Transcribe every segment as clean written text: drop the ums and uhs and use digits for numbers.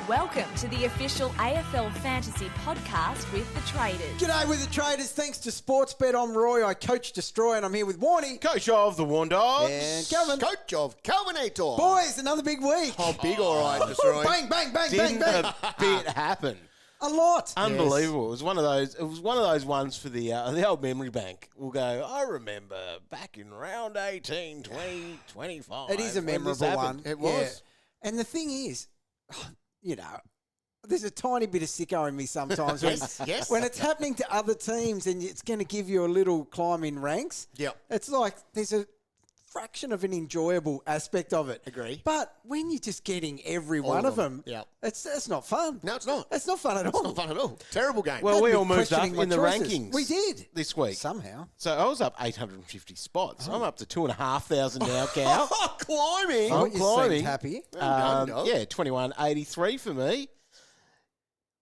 Welcome to the official AFL Fantasy podcast with the Traders. G'day with the Traders. Thanks to Sportsbet, I'm Roy. I coach Destroy, and I'm here with Warnie. Coach of the Warn Dogs. And Calvin. Coach of Calvinator. Boys, another big week. Oh, big all right, Destroy. Bang, bang, bang, Didn't bang, bang. a bit happen? A lot. Unbelievable. Yes. It was one of those ones for the old memory bank. We'll go, I remember back in round 18, 20, 25. It is a memorable one. It was. Yeah. And the thing is, you know, there's a tiny bit of sicko in me sometimes. Yes. When it's happening to other teams and it's going to give you a little climb in ranks. Yep. It's like there's a fraction of an enjoyable aspect of it. Agree. But when you're just getting every one of them, Yep. it's not fun. No, it's not. It's not fun at all. It's not fun at all. Terrible game. Well, Had we me all moved up questioning my in the choices. rankings. We did. This week. Somehow. So I was up 850 spots. I'm up to 2,500 now, Cal. Climbing. Oh, I'm you climbing. seemed happy. Well done, dog. 2183 for me.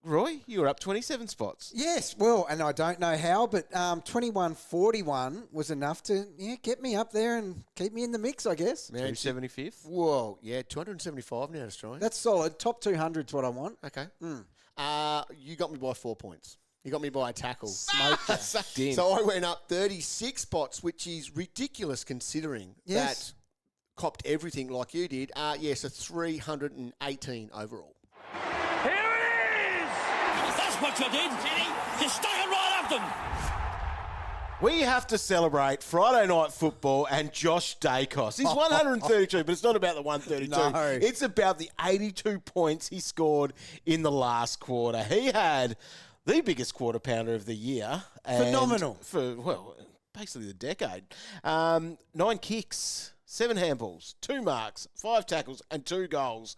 Roy, you were up 27 spots. Yes, well, and I don't know how, but 2141 was enough to get me up there and keep me in the mix, I guess. Man, 275th. Whoa, yeah, 275 now, Destroy. That's solid. Top 200 is what I want. Okay. You got me by 4 points. You got me by a tackle. Sucked in. So I went up 36 spots, which is ridiculous considering Yes. that copped everything like you did. So 318 overall. Here it is! That's what you did, you stuck it right up them. We have to celebrate Friday Night Football and Josh Daicos. He's 132, but it's not about the 132. No. It's about the 82 points he scored in the last quarter. He had the biggest quarter pounder of the year. Phenomenal. For, basically the decade. 9 kicks, 7 handballs, 2 marks, 5 tackles, and 2 goals.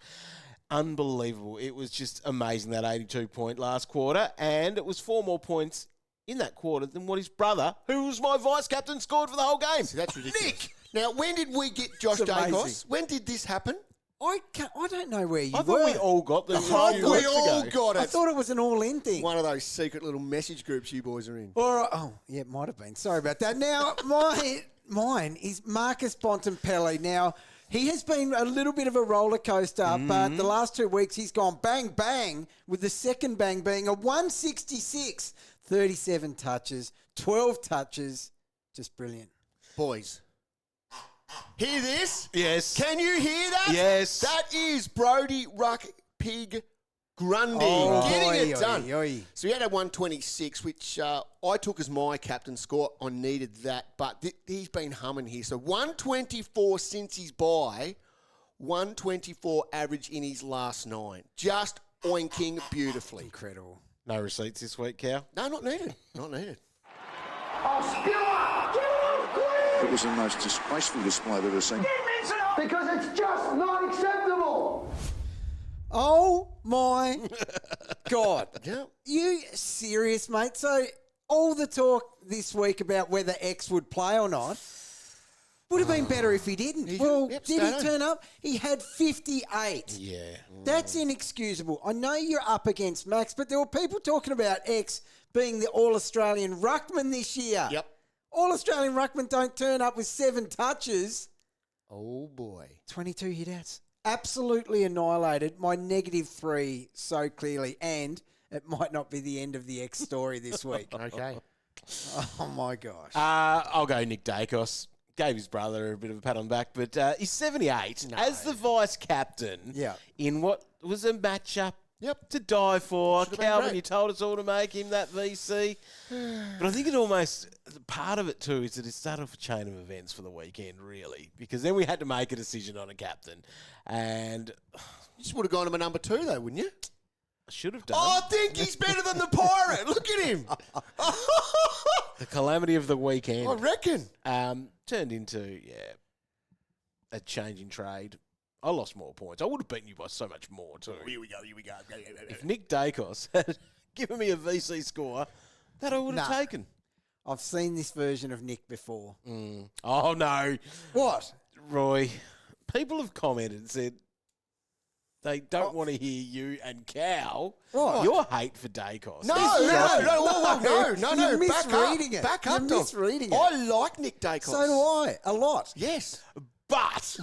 Unbelievable. It was just amazing, that 82-point last quarter, and it was 4 more points in that quarter than what his brother, who was my vice-captain, scored for the whole game. See, that's ridiculous. Nick! Now, when did we get Josh It's amazing. Daicos? When did this happen? I don't know where you I were. thought we all got the We all got it. I thought it was an all-in thing. One of those secret little message groups you boys are in. It might have been. Sorry about that. Now, mine is Marcus Bontempelli. Now, he has been a little bit of a roller coaster, but the last 2 weeks he's gone bang, bang, with the second bang being a 166, 37 touches, 12 touches. Just brilliant. Boys, hear this? Yes. Can you hear that? Yes. That is Brody Ruck Pig Grundy getting it done. So he had a 126, which I took as my captain score. I needed that, but he's been humming here. So 124 since his bye, 124 average in his last 9. Just oinking beautifully. Incredible. No receipts this week, Cal? No, not needed. Not needed. It was the most disgraceful display I've ever seen. Because it's just not acceptable. Oh, my God. Yeah. You serious, mate? So all the talk this week about whether X would play or not would have been better if he didn't. Did he turn up? He had 58. Yeah. That's inexcusable. I know you're up against Max, but there were people talking about X being the All-Australian Ruckman this year. Yep. All-Australian Ruckman don't turn up with 7 touches. Oh, boy. 22 hit-outs. Absolutely annihilated. My -3 so clearly, and it might not be the end of the X story this week. Okay. Oh, my gosh. I'll go Nick Daicos. Gave his brother a bit of a pat on the back, but he's 78 as the vice-captain in what was a matchup to die for. Calvin, you told us all to make him that VC. But I think it almost, part of it too, is that it started off a chain of events for the weekend, really, because then we had to make a decision on a captain. And You just would have gone to my number 2, though, wouldn't you? I should have done. I think he's better than the Pirate. Look at him. The calamity of the weekend. I reckon. Turned into, a change in trade. I lost more points. I would have beaten you by so much more, too. Here we go. If Nick Daicos had given me a VC score, that I would have taken. I've seen this version of Nick before. Oh, no. What? Roy, people have commented and said they don't want to hear you and Cal. Right. Your hate for Daicos. No. You're misreading it. Back up, You're Dom. misreading it. I like Nick Daicos. So do I. A lot. Yes. But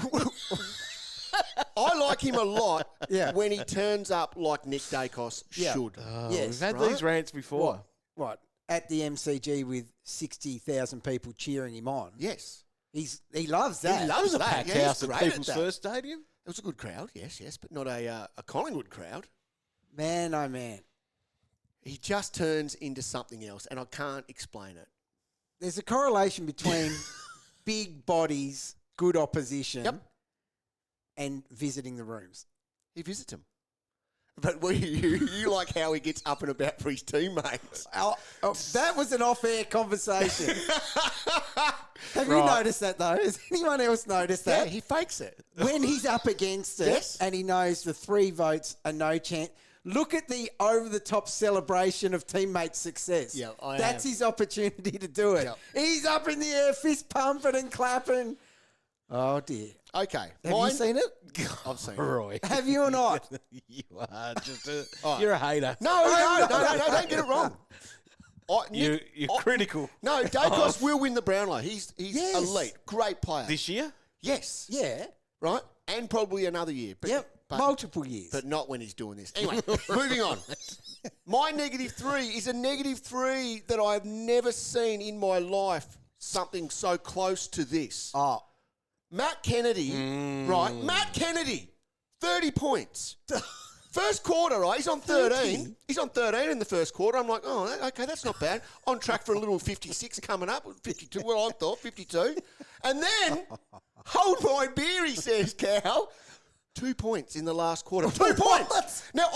I like him a lot when he turns up like Nick Daicos should. We've had these rants before. What? At the MCG with 60,000 people cheering him on. Yes. He loves that. He loves that. Packed Yeah, house he's at great People's at that. First Stadium. It was a good crowd, yes, but not a Collingwood crowd. Man, oh man. He just turns into something else, and I can't explain it. There's a correlation between big bodies, good opposition, and visiting the rooms. He visits them. But you like how he gets up and about for his teammates. That was an off-air conversation. Have you noticed that, though? Has anyone else noticed that? Yeah, he fakes it. When he's up against it and he knows the 3 votes are no chance, look at the over-the-top celebration of teammates' success. Yeah, That's his opportunity to do it. Yep. He's up in the air, fist pumping and clapping. Oh, dear. Okay. Have you seen it? I've seen it. Roy. Have you or not? You are just you're a hater. No, don't get it wrong. You're critical. No, Daicos will win the Brownlow. He's elite. Great player. This year? Yes. Yeah. Right? And probably another year. But, multiple years. But not when he's doing this. Anyway, moving on. My -3 is a -3 that I've never seen in my life something so close to this. Oh. Matt Kennedy, right? Matt Kennedy, 30 points. First quarter, right? He's on 13. He's on 13 in the first quarter. I'm like, oh, okay, that's not bad. On track for a little 56 coming up. 52, well, I thought, 52. And then, hold my beer, he says, Cal. 2 points in the last quarter. 2 points. Now,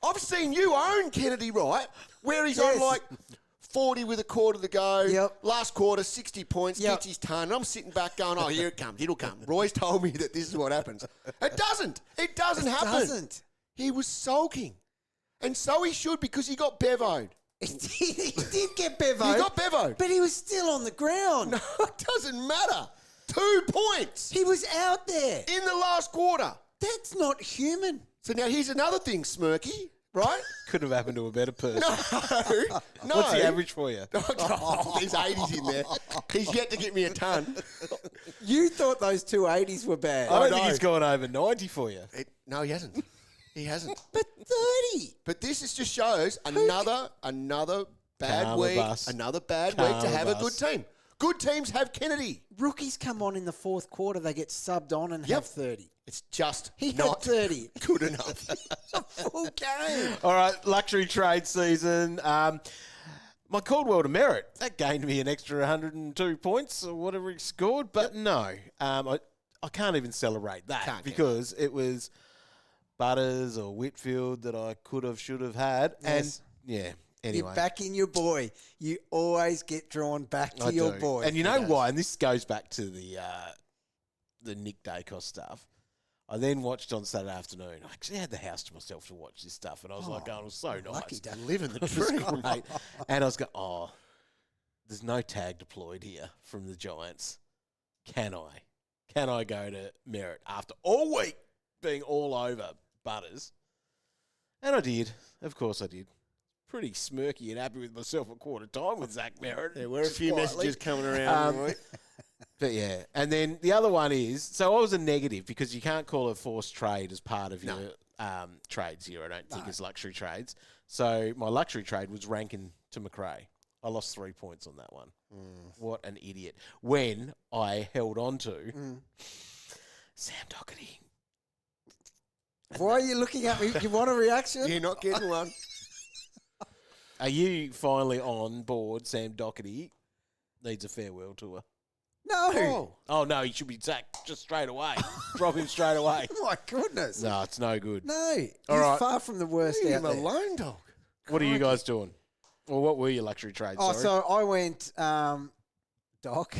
I've seen you own Kennedy, right? Where he's on like 40 with a quarter to go. Yep. Last quarter, 60 points, gets his ton. And I'm sitting back going, oh, here it comes. It'll come. Roy's told me that this is what happens. It doesn't. It doesn't happen. He was sulking. And so he should because he got bevoed. He did get bevoed. He got bevoed. But he was still on the ground. No, it doesn't matter. 2 points. He was out there. In the last quarter. That's not human. So now here's another thing, Smirky. Right? Could have happened to a better person. No. What's the average for you? Oh, there's 80s in there. He's yet to get me a ton. You thought those 2 80s were bad. I don't think he's gone over 90 for you. No, he hasn't. He hasn't. But 30. But this is just shows another bad Karma week. bus. Another bad week to have a good team. Good teams have Kennedy. Rookies come on in the fourth quarter. They get subbed on and have 30. It's just He not had 30. good enough. A full game. All right, luxury trade season. My Caldwell to Merit, that gained me an extra 102 points or whatever he scored. But no, I can't even celebrate that because it was Butters or Whitfield that I could have, should have had. Yes. And yeah, anyway. You're backing your boy. You always get drawn back to your boy. And you know why? And this goes back to the Nick Daicos stuff. I then watched on Saturday afternoon. I actually had the house to myself to watch this stuff. And I was like, oh, it was so nice. Lucky to live in the It was tree. great. And I was going, oh, there's no tag deployed here from the Giants. Can I go to Merit after all week being all over Butters? And I did. Of course I did. Pretty smirky and happy with myself at quarter time with Zach Merritt. There were a few messages coming around. Right? But yeah. And then the other one is, so I was a negative because you can't call a forced trade as part of your trades here, I don't think, as luxury trades. So my luxury trade was Rankin to McRae. I lost 3 points on that one. What an idiot. When I held on to Sam Doherty. Why are you looking at me? You want a reaction? You're not getting one. Are you finally on board? Sam Doherty needs a farewell tour. No. Oh, no, he should be sacked just straight away. Drop him straight away. My goodness. No, it's no good. No. He's right. far from the worst Leave out him there. alone, dog. What are you guys doing? Or what were your luxury trades? Oh, sorry? so I went, Doc.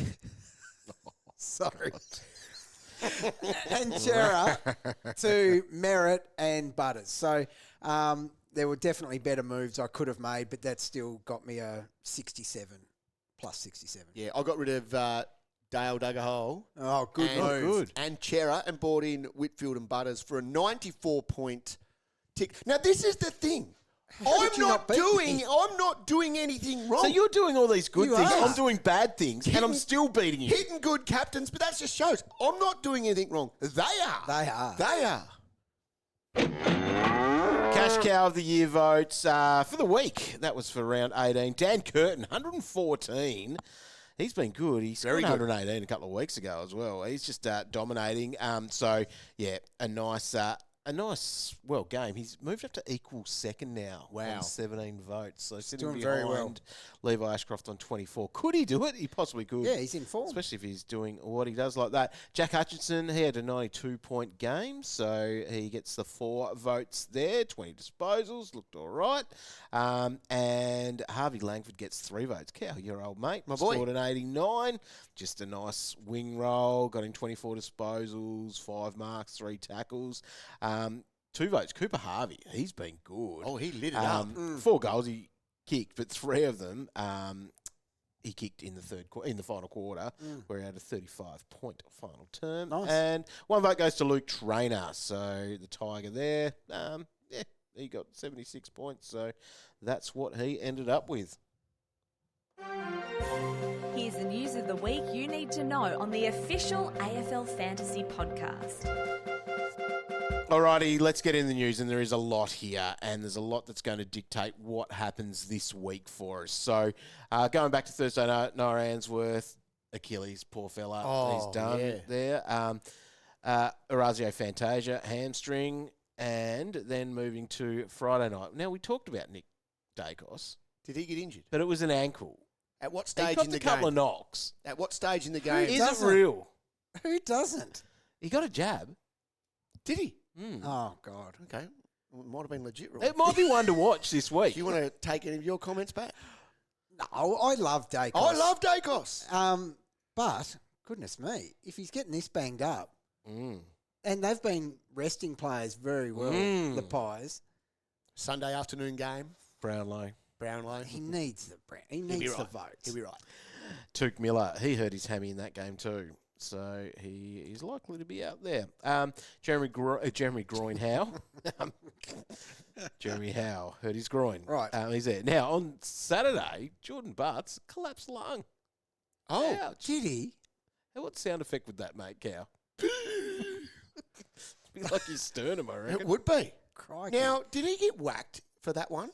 Sorry. And Chera to Merritt and Butters. So there were definitely better moves I could have made, but that still got me a 67, plus 67. Yeah, I got rid of Dale dug a hole. Oh, good move. And Chera and brought in Whitfield and Butters for a 94-point tick. Now, this is the thing. I'm not doing anything wrong. So you're doing all these good things. are. I'm doing bad things, and I'm still beating you. Hitting good captains, but that just shows I'm not doing anything wrong. They are. They are. They are. Cash Cow of the Year votes for the week. That was for round 18. Dan Curtin, 114. He's been good. He scored 118 a couple of weeks ago as well. He's just dominating. So, yeah, a nice game. He's moved up to equal second now. Wow. On 17 votes. So sitting doing behind very well. Levi Ashcroft on 24. Could he do it? He possibly could. Yeah, he's in form. Especially if he's doing what he does like that. Jack Hutchinson, he had a 92-point game, so he gets the 4 votes there. 20 disposals, looked all right. And Harvey Langford gets 3 votes. Cow, your old mate. My boy. Scored an 89. Just a nice wing roll. Got in 24 disposals, 5 marks, 3 tackles. 2 votes. Cooper Harvey, he's been good. Oh, he lit it up. 4 goals he kicked, but 3 of them he kicked in the final quarter, where he had a 35-point final term. Nice. And 1 vote goes to Luke Traynor. So the Tiger there, he got 76 points. So that's what he ended up with. Here's the news of the week you need to know on the official AFL Fantasy podcast. Alrighty, let's get in the news, and there is a lot here, and there's a lot that's going to dictate what happens this week for us. So, going back to Thursday night, Noah Answorth, Achilles, poor fella, he's done there. R18 Fantasy, hamstring, and then moving to Friday night. Now, we talked about Nick Daicos. Did he get injured? But it was an ankle. At what He stage got in the a couple of game? knocks. At what stage in the game? Is it doesn't? real? Who doesn't? He got a jab. Did he? Oh, God. Okay. Well, it might have been legit wrong. It might be one to watch this week. Do you want to take any of your comments back? No, I love Daicos. I love Daicos. But, goodness me, if he's getting this banged up, and they've been resting players very well, the Pies, Sunday afternoon game. Brownlow. he needs the votes. He'll be right. Tuke Miller, he hurt his hammy in that game too. So he is likely to be out there. Jeremy Groin Howe. Jeremy Howe hurt his groin. Right. He's there. Now, on Saturday, Jordan Butts collapsed lung. Oh, Ouch. did he? Hey, what sound effect would that make, Cow? Be like his sternum, I reckon. It would be. Crikey. Now, did he get whacked for that one?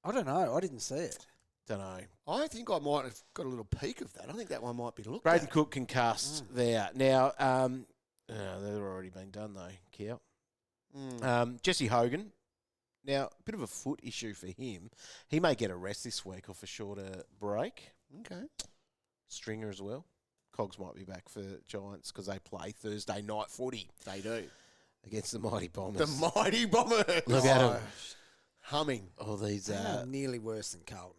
I don't know. I didn't see it. Don't know. I think I might have got a little peek of that. I think that one might be looked Braden at. Cook concussed there. Now, they've already been done though, Cow. Jesse Hogan. Now, a bit of a foot issue for him. He may get a rest this week off a shorter break. Okay. Stringer as well. Cogs might be back for Giants because they play Thursday night footy. They do. Against the Mighty Bombers. The Mighty Bombers. Look at them. Humming. All these Nearly worse than Carlton.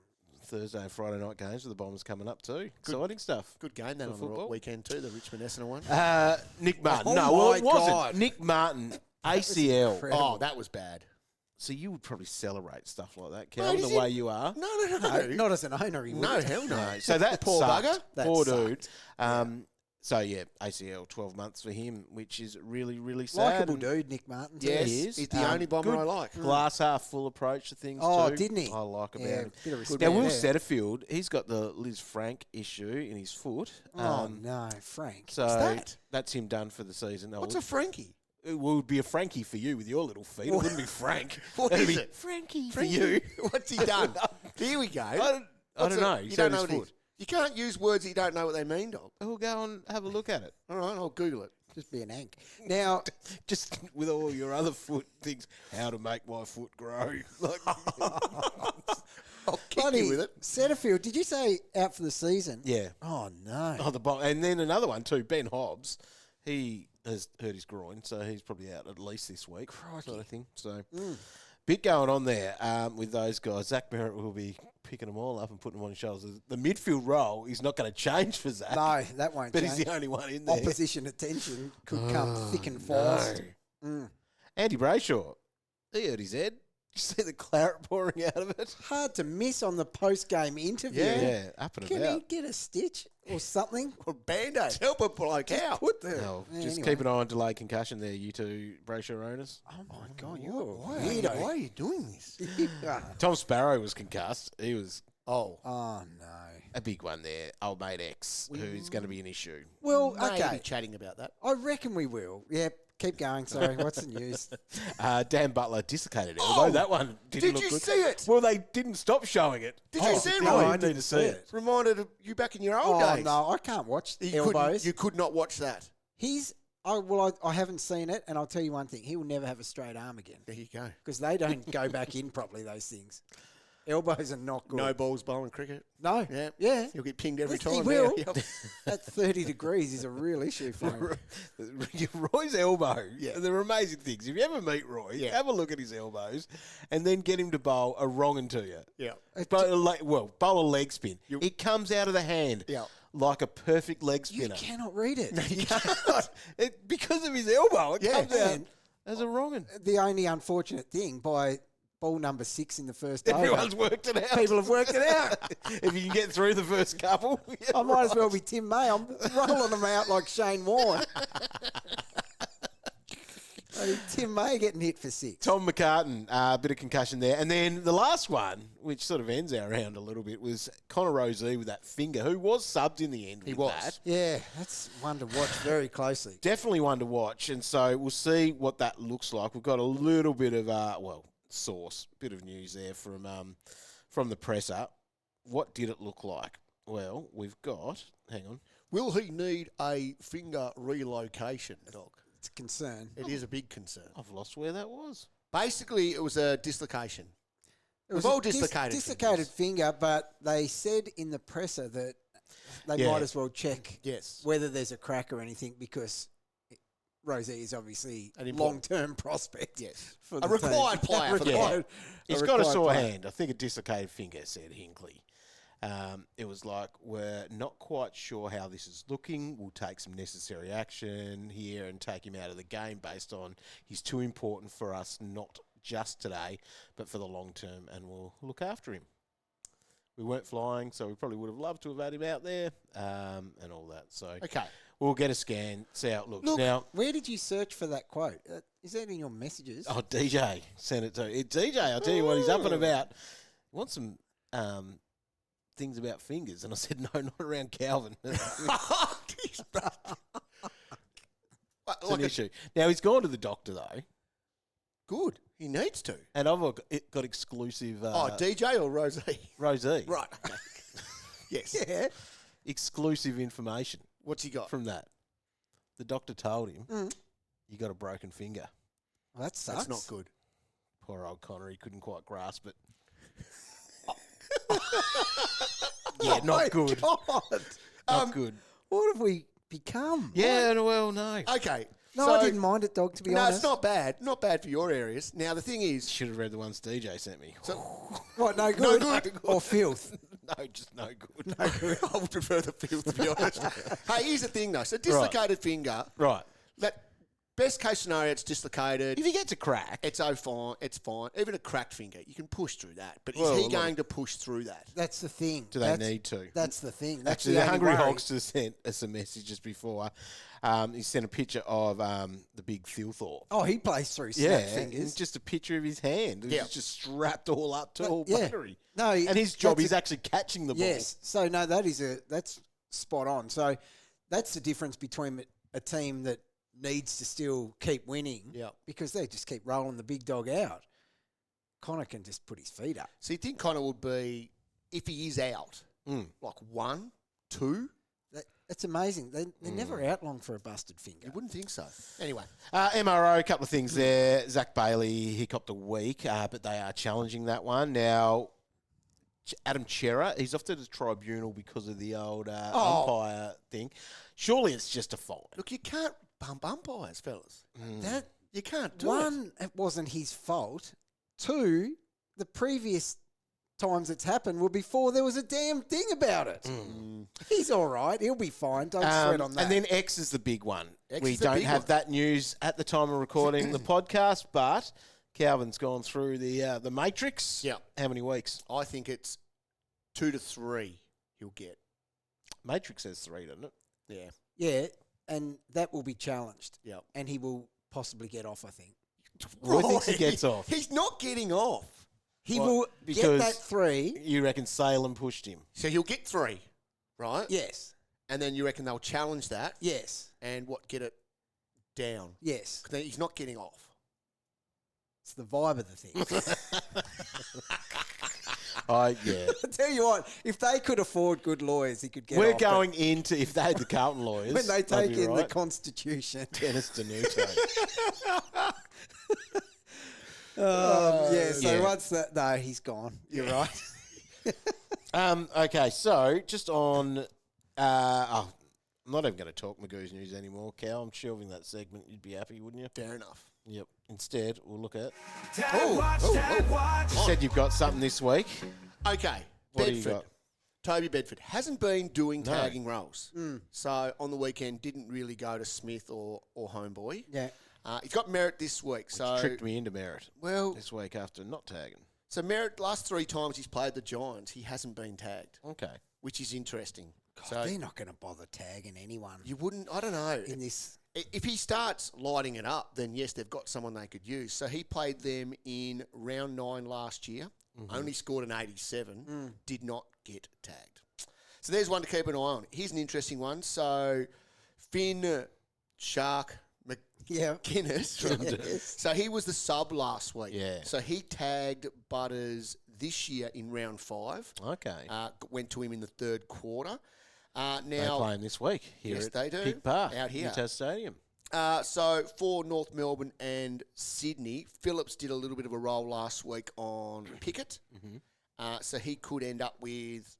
Thursday and Friday night games with the Bombers coming up too. Exciting stuff. Good game then For on the football. weekend too, the Richmond Essendon one. Nick Martin. Oh No, well, my it wasn't. God. Nick Martin, ACL. incredible. Oh, that was bad. So you would probably celebrate stuff like that, Mate, Cal, is the it- way you are. No. No, not as an owner, he No, wouldn't. hell no. No. So that Poor sucked. bugger. That Poor sucked. dude. So, yeah, ACL, 12 months for him, which is really, really sad. Likeable And dude, Nick Martin. too. Yes, he is. he's the only bomber good I like. Glass half full approach to things Oh, too. didn't he? I like about Yeah, him. bit of respect Now, Will there. Setterfield, he's got the Liz Frank issue in his foot. Oh, no, Frank. So What's that? that's him done for the season. What's a Frankie? It would be a Frankie for you with your little feet. It wouldn't be Frank. What It'd is be it? Frankie for Frankie? you. What's he done? Here we go. I don't What's know. You He's don't hurt know his what it foot. is. You can't use words that you don't know what they mean, dog. We'll go and have a look at it. All right, I'll Google it. Just be an ank. Now, Just with all your other foot things, how to make my foot grow. Like, I'll kick buddy, you with it. Setterfield, did you say out for the season? yeah. Oh, no. Oh, the bomb. And then another one too, Ben Hobbs. He has hurt his groin, so he's probably out at least this week. Sort of thing. So, bit going on there with those guys. Zach Merritt will be picking them all up and putting them on his shoulders. The midfield role is not going to change for Zach. No, that won't But change. he's the only one in there. Opposition attention could come thick and fast. No. Andy Brayshaw, he hurt his head. You see the claret pouring out of it? Hard to miss on the post-game interview. Yeah, up and Can about. he get a stitch or something? Or Band-Aid. Help a bloke out. Put the... No, Yeah, just anyway. keep an eye on delayed concussion there, you two Brayshaw owners. Oh, my God. Why Weirdo. are you doing this? Tom Sparrow was concussed. He was Oh. Oh, no. a big one there. Old mate X, who's going to be an issue. Well, Maybe okay. chatting about that. I reckon we will. Yep. Keep going. Sorry. What's the news? Dan Butler dislocated elbow. That one didn't Did look you good. see it? Well, they didn't stop showing it. Did you see it, no, Roy? I didn't see it. Reminded of you back in your old Oh, days. no. I can't watch You elbows. You could not watch that. I haven't seen it, and I'll tell you one thing. He will never have a straight arm again There you go. because they don't go back in properly, those things. Elbows are not good. No balls bowling cricket. No. Yeah. Yeah. You'll get pinged every Yes, time. he will. now. Yep. At 30 degrees is a real issue for him. Roy's elbow. Yeah. They're amazing things. If you ever meet Roy, Yeah. have a look at his elbows and then get him to bowl a wrong un to you. Yeah. Bowl a leg spin. It comes out of the hand Yeah. like a perfect leg You spinner. cannot read it. You can't. Because of his elbow, it comes out And as a wrong un. the only unfortunate thing, by ball number 6 in the first over, Everyone's worked it out. people have worked it out. If you can get through the first couple. I might as well be Tim May. I'm rolling them out like Shane Warne. Tim May getting hit for 6. Tom McCartan, a bit of concussion there. And then the last one, which sort of ends our round a little bit, was Connor Rozee with that finger, who was subbed in the end. He was. That. Yeah, that's one to watch very closely. Definitely one to watch. And so we'll see what that looks like. We've got a little bit of, bit of news there from the presser. What did it look like? Well, we've got, hang on. Will he need a finger relocation, Doc? It's a concern. It is a big concern. I've lost where that was. Basically, it was a dislocation. It was We've all a dislocated dislocated fingers. finger, but they said in the presser that they Yeah. might as well check Yes. whether there's a crack or anything because Rozee is obviously An a important- long-term prospect. Yes. For A the required team. player for the Required- He's got a required sore player. hand. I think a dislocated finger, said Hinkley. It was like, we're not quite sure how this is looking. We'll take some necessary action here and take him out of the game based on he's too important for us, not just today, but for the long term, and we'll look after him. We weren't flying, so we probably would have loved to have had him out there and all that. So Okay. we'll get a scan, see how it looks. Look, Now, where did you search for that quote? Is that in your messages? oh, DJ sent it to DJ. I'll tell you what he's up and about. He wants some things about fingers, and I said no, not around Calvin. It's an issue. Now he's gone to the doctor though, Good. He needs to. and I've got exclusive. DJ or Rozee? Rozee, Right. Okay. Yes. Yeah. exclusive information What's he got? from that. The doctor told him you got a broken finger. Well, that sucks. That's not good. Poor old Connor, he couldn't quite grasp it. Yeah, not good. God. Not good. What have we become? Yeah, well, no. Okay. No, so, I didn't mind it, dog, to be No, honest. it's not bad. Not bad for your areas. Now, the thing is, Should have read the ones DJ sent me. What, no good? No good. Or filth? No, just no good. I would prefer the field, to be honest. Hey, here's the thing, though. So, dislocated finger, Right. that best case scenario, it's dislocated. If he gets a crack, It's fine. It's fine. Even a cracked finger, you can push through that. But Well, is he look- going to push through that? That's the thing. do they need to? That's the thing. That's Actually, the the only Hungry worry. Hogster sent us some messages before. He sent a picture of the big Thilthorpe. Oh, he plays through Yeah, snap fingers. and just a picture of his hand. Yeah. It's just strapped all up to all yeah. battery. No, and his job that's is actually catching the ball. Yes. So no, that's spot on. So that's the difference between a team that needs to still keep winning, Yeah. because they just keep rolling the big dog out. Connor can just put his feet up. So, you think Connor would be, if he is out, like 1, 2? That's amazing. They're never out long for a busted finger. You wouldn't think so. Anyway. MRO, a couple of things there. Zach Bailey, he copped a week, but they are challenging that one. Now, Adam Chera, he's off to the tribunal because of the old umpire thing. Surely it's just a fine. Look, you can't bump umpires, fellas. That You can't do it. one, it wasn't his fault. Two, the previous times it's happened were before there was a damn thing about it. He's all right. He'll be fine. Don't sweat on that. And then X is the big one. X We is the don't big have one. that news at the time of recording the podcast, but Calvin's gone through the matrix. Yeah. How many weeks? I think it's 2 to 3 he'll get. Matrix says 3, doesn't it? Yeah. Yeah, and that will be challenged. Yeah. And he will possibly get off, I think. Roy thinks he gets off. He's not getting off. He will get that 3. You reckon Salem pushed him? So he'll get 3, right? Yes. And then you reckon they'll challenge that? Yes. And get it down? Yes. Then he's not getting off. It's the vibe of the thing. Yeah. I tell you what, if they could afford good lawyers, he could get We're off. going into, if they had the Carlton lawyers. When they take in the right. Constitution. Dennis Danuto. So once that... No, he's gone. You're right. Okay, so just on... I'm not even going to talk Magoo's News anymore, Cal. I'm shelving that segment. You'd be happy, wouldn't you? Fair enough. Yep. Instead, we'll look at... Watch. You said you've got something this week. Okay. What do you Bedford. got? Toby Bedford hasn't been doing No. tagging roles. So on the weekend, didn't really go to Smith or Homeboy. Yeah. He's got Merritt this week. So Tricked me into Merritt Well, this week after not tagging. so Merritt, last 3 times he's played the Giants, he hasn't been tagged, Okay. which is interesting. So They're not going to bother tagging anyone you wouldn't, I don't know. in this. If he starts lighting it up, then yes, they've got someone they could use. So he played them in round 9 last year, only scored an 87, did not get tagged. So there's one to keep an eye on. Here's an interesting one. So Finn, Shark, McGuinness. Yes. So he was the sub last week. Yeah. So he tagged Butters this year in round 5. Okay. Went to him in the 3rd quarter. They Now, play him this week here Yes, at they do. Pig Park, Out here. Newcastle Stadium. so for North Melbourne and Sydney, Phillips did a little bit of a role last week on Pickett. So he could end up with,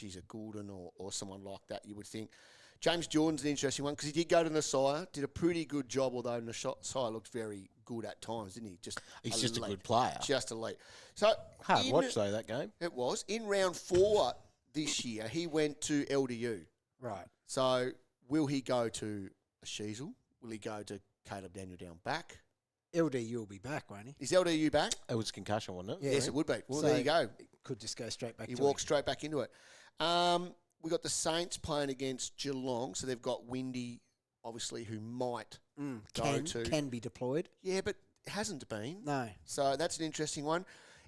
a Goulden or someone like that, you would think. James Jordan's an interesting one because he did go to Nasai, did a pretty good job, although Nasai looked very good at times, didn't he? He's just a elite. good player. Just elite. So Hard watch, though, that game. It was. In round 4 this year, he went to LDU. Right. So will he go to a Sheasel? Will he go to Caleb Daniel down back? LDU will be back, won't he? Is LDU back? It was concussion, wasn't it? Yeah. Yes, it would be. Well, So there you go. Could just go straight back He to walks him. straight back into it. We got the Saints playing against Geelong, so they've got Windy, obviously, who might go to. Can be deployed. Yeah, but hasn't been. No. So that's an interesting one.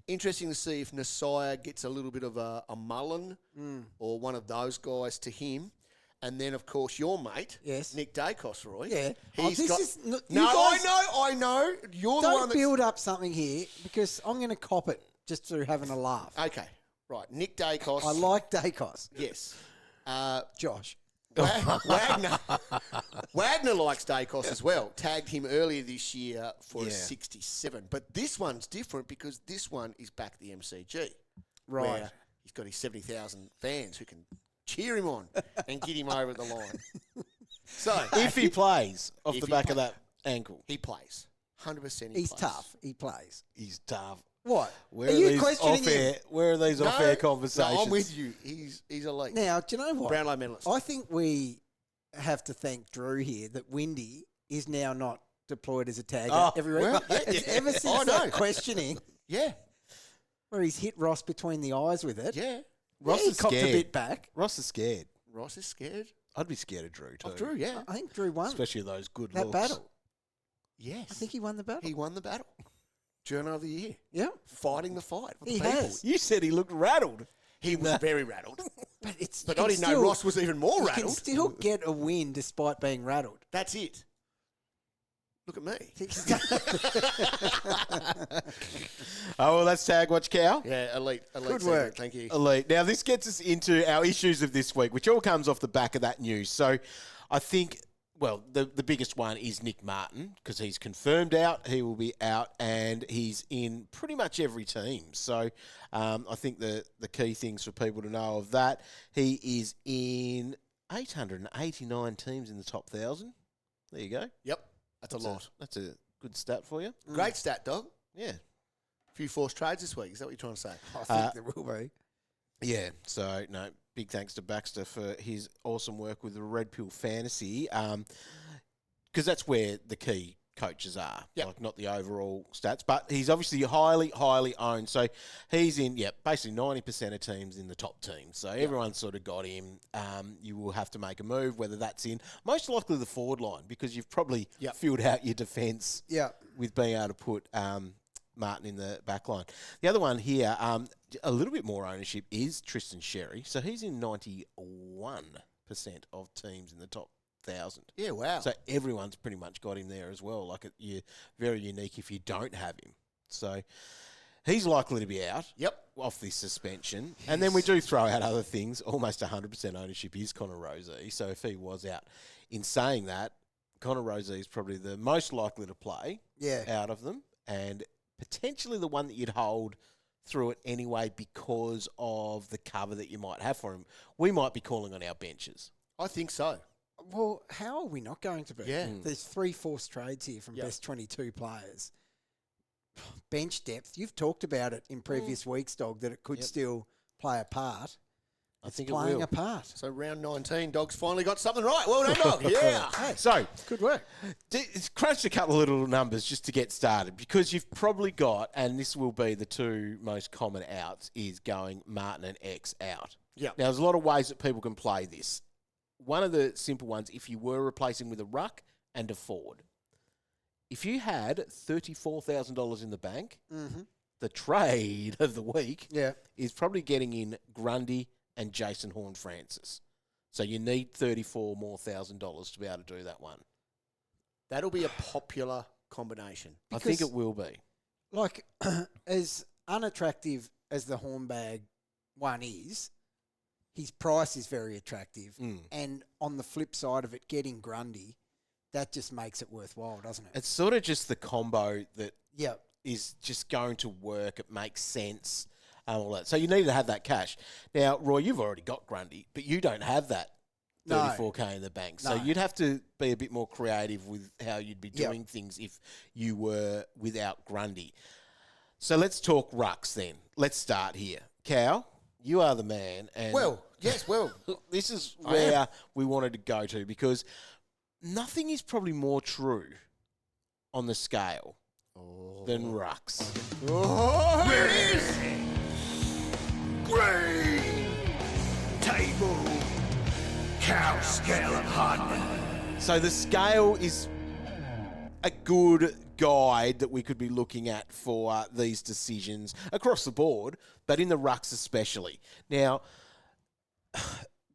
Interesting to see if Nasaya gets a little bit of a Mullen or one of those guys to him. And then, of course, your mate, Yes. Nic Daicos, Roy. Yeah. He's this got... is you No, guys I know. You're the one Don't that's... build up something here because I'm going to cop it just through having a laugh. Okay, right. Nic Daicos. I like Daicos. Yes. Josh. Wagner likes Daicos as well. Tagged him earlier this year for a 67. But this one's different because this one is back at the MCG. Right. Where he's got his 70,000 fans who can cheer him on and get him over the line. So If he plays off If the he back of that ankle, he plays. 100% He's plays. tough. He plays. he's tough. What? Where are you these questioning off-air? him? Where are these off-air conversations? No, I'm with you. He's elite. Now, do you know what? Brownlow medalist. I think we have to thank Drew here that Windy is now not deployed as a tagger Oh, every week. well, yeah, It's yeah. ever I since know. that questioning Yeah, where he's hit Ross between the eyes with it. yeah. Ross he is copped scared. a bit back. Ross is scared. Ross is scared I'd be scared of Drew too. of Drew, yeah. I think Drew won Especially those good that looks. battle. Yes. I think he won the battle. He won the battle. Journal of the Year. Yeah. Fighting the fight. For the He people. has. You said he looked rattled. He was very rattled. But it's But you I can didn't know still- Ross was even more You can rattled. still get a win despite being rattled. That's it. Look at me. Oh, well, that's Tag Watch Cow. Yeah, elite. Good segment. work. Thank you. Elite. Now, this gets us into our issues of this week, which all comes off the back of that news. So I think, well, the biggest one is Nic Martin because he's confirmed out. He will be out and he's in pretty much every team. So I think the key things for people to know of that, he is in 889 teams in the top 1,000. There you go. Yep. That's a lot. That's a good stat for you. Great stat, dog. Yeah. Few forced trades this week. Is that what you're trying to say? I think there will be. Yeah, so no, big thanks to Baxter for his awesome work with the Red Pill Fantasy, because that's where the key coaches are, like not the overall stats. But he's obviously highly, highly owned. So he's in, basically 90% of teams in the top teams. So everyone's sort of got him. You will have to make a move, whether that's in most likely the forward line, because you've probably filled out your defence with being able to put Martin in the back line. The other one here, a little bit more ownership, is Tristan Xerri. So he's in 91% of teams in the top 1,000. Yeah, wow. So everyone's pretty much got him there as well. Like, you're very unique if you don't have him. So he's likely to be out off this suspension. Yes. And then we do throw out other things. Almost 100% ownership is Connor Rozee. So if he was out, in saying that, Connor Rozee is probably the most likely to play out of them, and potentially the one that you'd hold through it anyway because of the cover that you might have for him. We might be calling on our benches. I think so. Well, how are we not going to be? Yeah. There's 3 forced trades here from best 22 players. Bench depth. You've talked about it in previous weeks, Dog, that it could still play a part. I think playing it will. a part. So round 19, Dog's finally got something right. Well done, Dog. Yeah. Hey, So, good work. Crunched a couple of little numbers just to get started, because you've probably got, and this will be the two most common outs, is going Martin and X out. Yeah. Now, there's a lot of ways that people can play this. One of the simple ones, if you were replacing with a ruck and a forward, if you had $34,000 in the bank, the trade of the week is probably getting in Grundy and Jason Horne-Francis. So you need $34,000 more to be able to do that one. That'll be a popular combination. I think it will be. Like, as unattractive as the Hornbag one is, his price is very attractive. And on the flip side of it, getting Grundy, that just makes it worthwhile, doesn't it? It's sort of just the combo that is just going to work. It makes sense. All that. So you need to have that cash. Now, Roy, you've already got Grundy, but you don't have that 34K in the bank. So you'd have to be a bit more creative with how you'd be doing things if you were without Grundy. So let's talk rucks then. Let's start here. Cal, you are the man. And this is where we wanted to go to, because nothing is probably more true on the scale than rucks. Where it is? Green table cow scale of hardness. So the scale is a good guide that we could be looking at for these decisions across the board, but in the rucks especially. Now,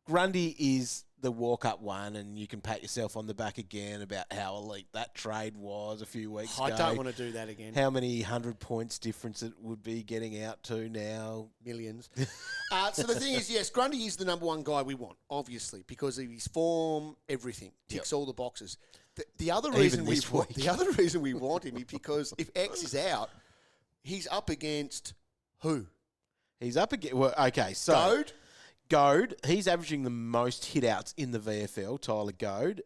Grundy is the walk-up one, and you can pat yourself on the back again about how elite that trade was a few weeks ago. I don't want to do that again. How many 100 points difference it would be getting out to now? Millions. So the thing is, yes, Grundy is the number one guy we want, obviously, because of his form, everything. Ticks all the boxes. The other reason we want him is because if X is out, he's up against who? He's up against... Well, okay, so... Goad, he's averaging the most hit-outs in the VFL, Tyler Goad,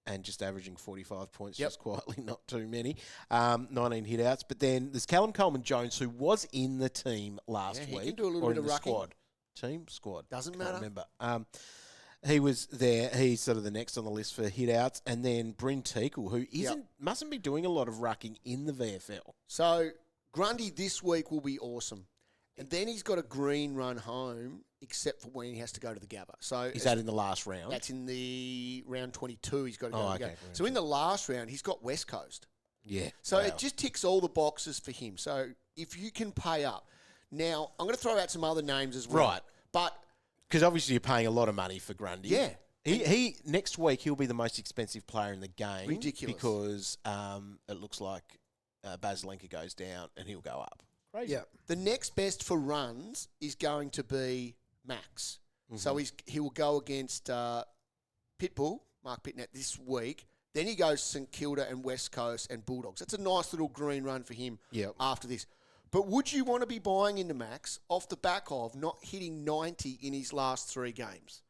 and just averaging 45 points, just quietly, not too many. 19 hit-outs. But then there's Callum Coleman-Jones, who was in the team last week. He can do a little bit of rucking. Squad. Team? Squad. Doesn't Can't matter. remember. He was there. He's sort of the next on the list for hit-outs. And then Bryn Teakle, who mustn't be doing a lot of rucking in the VFL. So Grundy this week will be awesome. And then he's got a green run home, except for when he has to go to the Gabba. So is that in the last round? That's in the round 22. He's got to go to the Gabba. So in the last round, he's got West Coast. Yeah. So it just ticks all the boxes for him. So if you can pay up. Now, I'm going to throw out some other names as well. Right. But because obviously you're paying a lot of money for Grundy. Yeah. He next week he'll be the most expensive player in the game. Ridiculous. Because it looks like Basilenka goes down and he'll go up. Crazy. Yeah. The next best for runs is going to be Max. So he will go against Pitbull, Mark Pitnet, this week. Then he goes St Kilda and West Coast and Bulldogs. That's a nice little green run for him after this. But would you want to be buying into Max off the back of not hitting 90 in his last 3 games?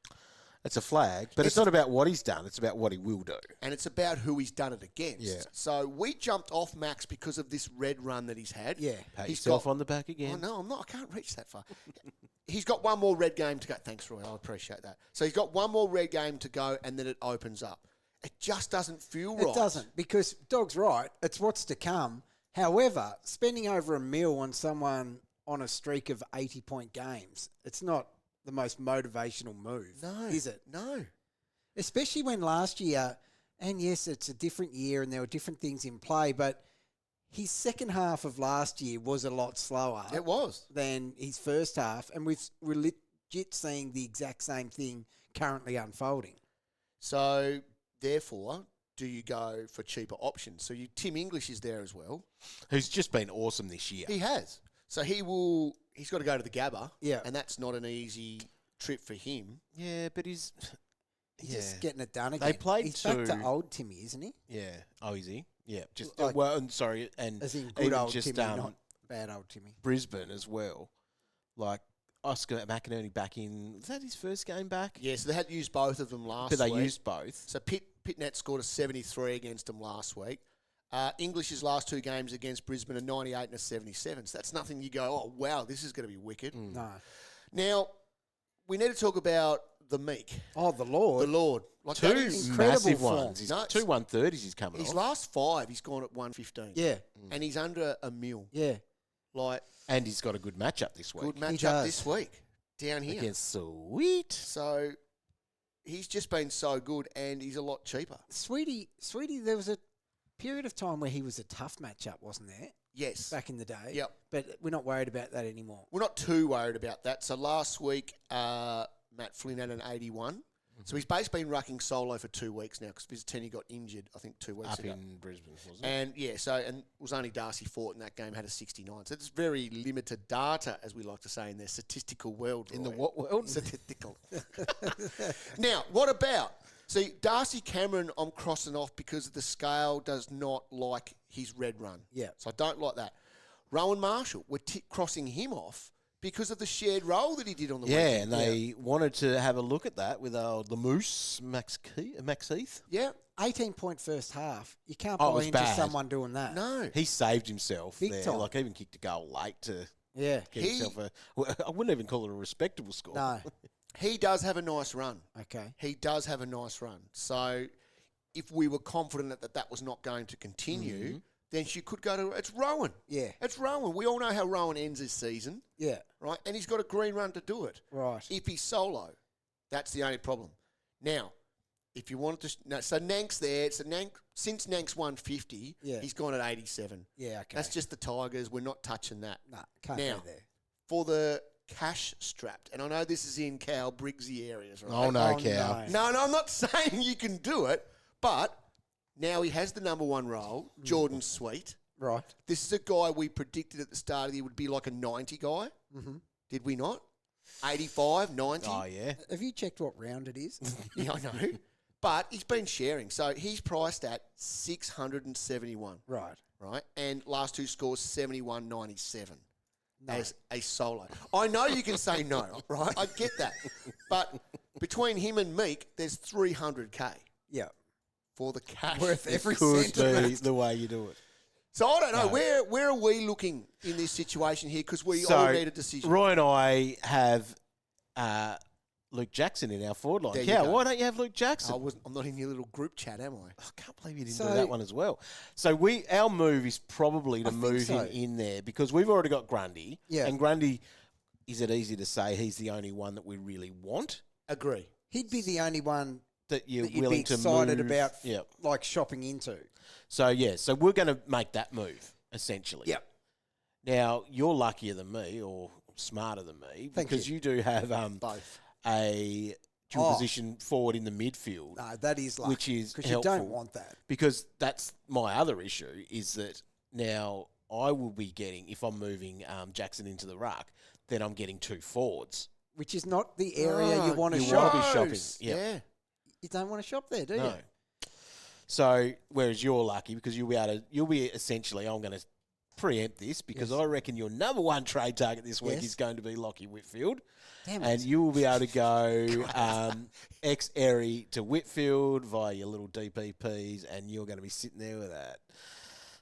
It's a flag, but it's not about what he's done. It's about what he will do. And it's about who he's done it against. Yeah. So we jumped off Max because of this red run that he's had. Yeah. Pat yourself on the back Oh, again. no, I'm not. I can't reach that far. He's got one more red game to go. Thanks, Roy. I appreciate that. So he's got one more red game to go, and then it opens up. It just doesn't feel right. It doesn't, because Dog's right. It's what's to come. However, spending over $1 million on someone on a streak of 80-point games, it's not the most motivational move, is it? No. Especially when last year, and yes, it's a different year and there were different things in play, but his second half of last year was a lot slower. It was. Than his first half, and we're legit seeing the exact same thing currently unfolding. So, therefore, do you go for cheaper options? So, Tim English is there as well. Who's just been awesome this year. He has. So, he's got to go to the Gabba. Yeah. And that's not an easy trip for him. Yeah, but he's just getting it done again. They played He's back to old Timmy, isn't he? Yeah. Oh, is he? Yeah. Just Like- sorry, and As in good even old just Timmy, not bad old Timmy. Brisbane as well. Like Oscar McInerney back in. Was that his first game back? Yeah, so they had used both of them last But they week. used both. So Pitnet scored a 73 against them last week. English's last two games against Brisbane, a 98 and a 77. So that's nothing you go, oh, wow, this is going to be wicked. No. Now, we need to talk about the Meek. Oh, the Lord. The Lord. Like Two that is incredible massive form. ones. He's No, two 130s he's coming his off. last five, he's gone at 115. Yeah. And he's under $1 million. Yeah. Like, And he's got a good matchup this week. good He matchup does. this week down here. Against Sweet. So, he's just been so good and he's a lot cheaper. Sweetie, there was a period of time where he was a tough matchup, wasn't there? Yes. Back in the day. Yep. But we're not worried about that anymore. We're not too worried about that. So last week, Matt Flynn had an 81. So he's basically been rucking solo for 2 weeks now because Visitini got injured, I think, 2 weeks Up ago. in Brisbane, wasn't it? And yeah, and it was only Darcy Fort in that game had a 69. So it's very limited data, as we like to say in the statistical world. In the Roy. what world? Statistical. Now, what about? See, Darcy Cameron, I'm crossing off because the scale does not like his red run. Yeah. So I don't like that. Rowan Marshall, we're crossing him off because of the shared role that he did on the weekend. And they wanted to have a look at that with the Moose, Max Heath. Yeah. 18-point first half. You can't Oh, it buy was into bad. someone doing that. No. He saved himself Big there. time. Like, even kicked a goal late to Yeah. get himself I wouldn't even call it a respectable score. No. He does have a nice run. Okay. He does have a nice run. So if we were confident that was not going to continue, then she could go to... It's Rowan. Yeah. It's Rowan. We all know how Rowan ends his season, Yeah. right? And he's got a green run to do it. Right. If he's solo, that's the only problem. Now, if you wanted to... No, so Nank's there. So since Nank's 150, Yeah. he's gone at 87. Yeah, okay. That's just the Tigers. We're not touching that. No, can't Now, go there. for the cash strapped, and I know this is in Cal Briggsy areas, right? Oh, no, Oh, Cow. no. No, I'm not saying you can do it, but now he has the number one role, Jordan Sweet. Right. This is a guy we predicted at the start of the year would be like a 90 guy. Mm-hmm. Did we not? 85, 90? Oh, yeah. Have you checked what round it is? Yeah, I know. But he's been sharing. So he's priced at 671, Right. right? And last two scores, 71.97 as a solo. I know you can say no, right? I get that. But between him and Meek, there's 300K Yeah. for the cash. Worth every Could cent of be it. the way you do it. So I don't know. Where are we looking in this situation here? Because we So, all need a decision. Roy and I have Luke Jackson in our forward line. There you Yeah, go. why don't you have Luke Jackson? I'm not in your little group chat, am I? I can't believe you didn't So- do that one as well. So our move is probably to I think move so. him in there because we've already got Grundy. Yeah. And Grundy, is it easy to say he's the only one that we really want? Agree. He'd be the only one That you're that you'd willing be to excited move. about, Yeah. like shopping into. So we're going to make that move essentially. Yep. Now you're luckier than me, or smarter than me, Thank because you. you do have Both. a dual Oh. position forward in the midfield, No, that is luck. which is because you don't helpful. want that. Because that's my other issue is that now I will be getting, if I'm moving Jackson into the ruck, then I'm getting two forwards. Which is not the area you want to you shop. wanna be shopping. Gross. Yeah. Yeah. You don't want to shop there, do you? No. So whereas you're lucky because you'll be essentially, I'm going to preempt this because I reckon your number one trade target this week Yes. is going to be Lockie Whitfield. Damn And it. you will be able to go ex-Xerri to Whitfield via your little DPPs, and you're going to be sitting there with that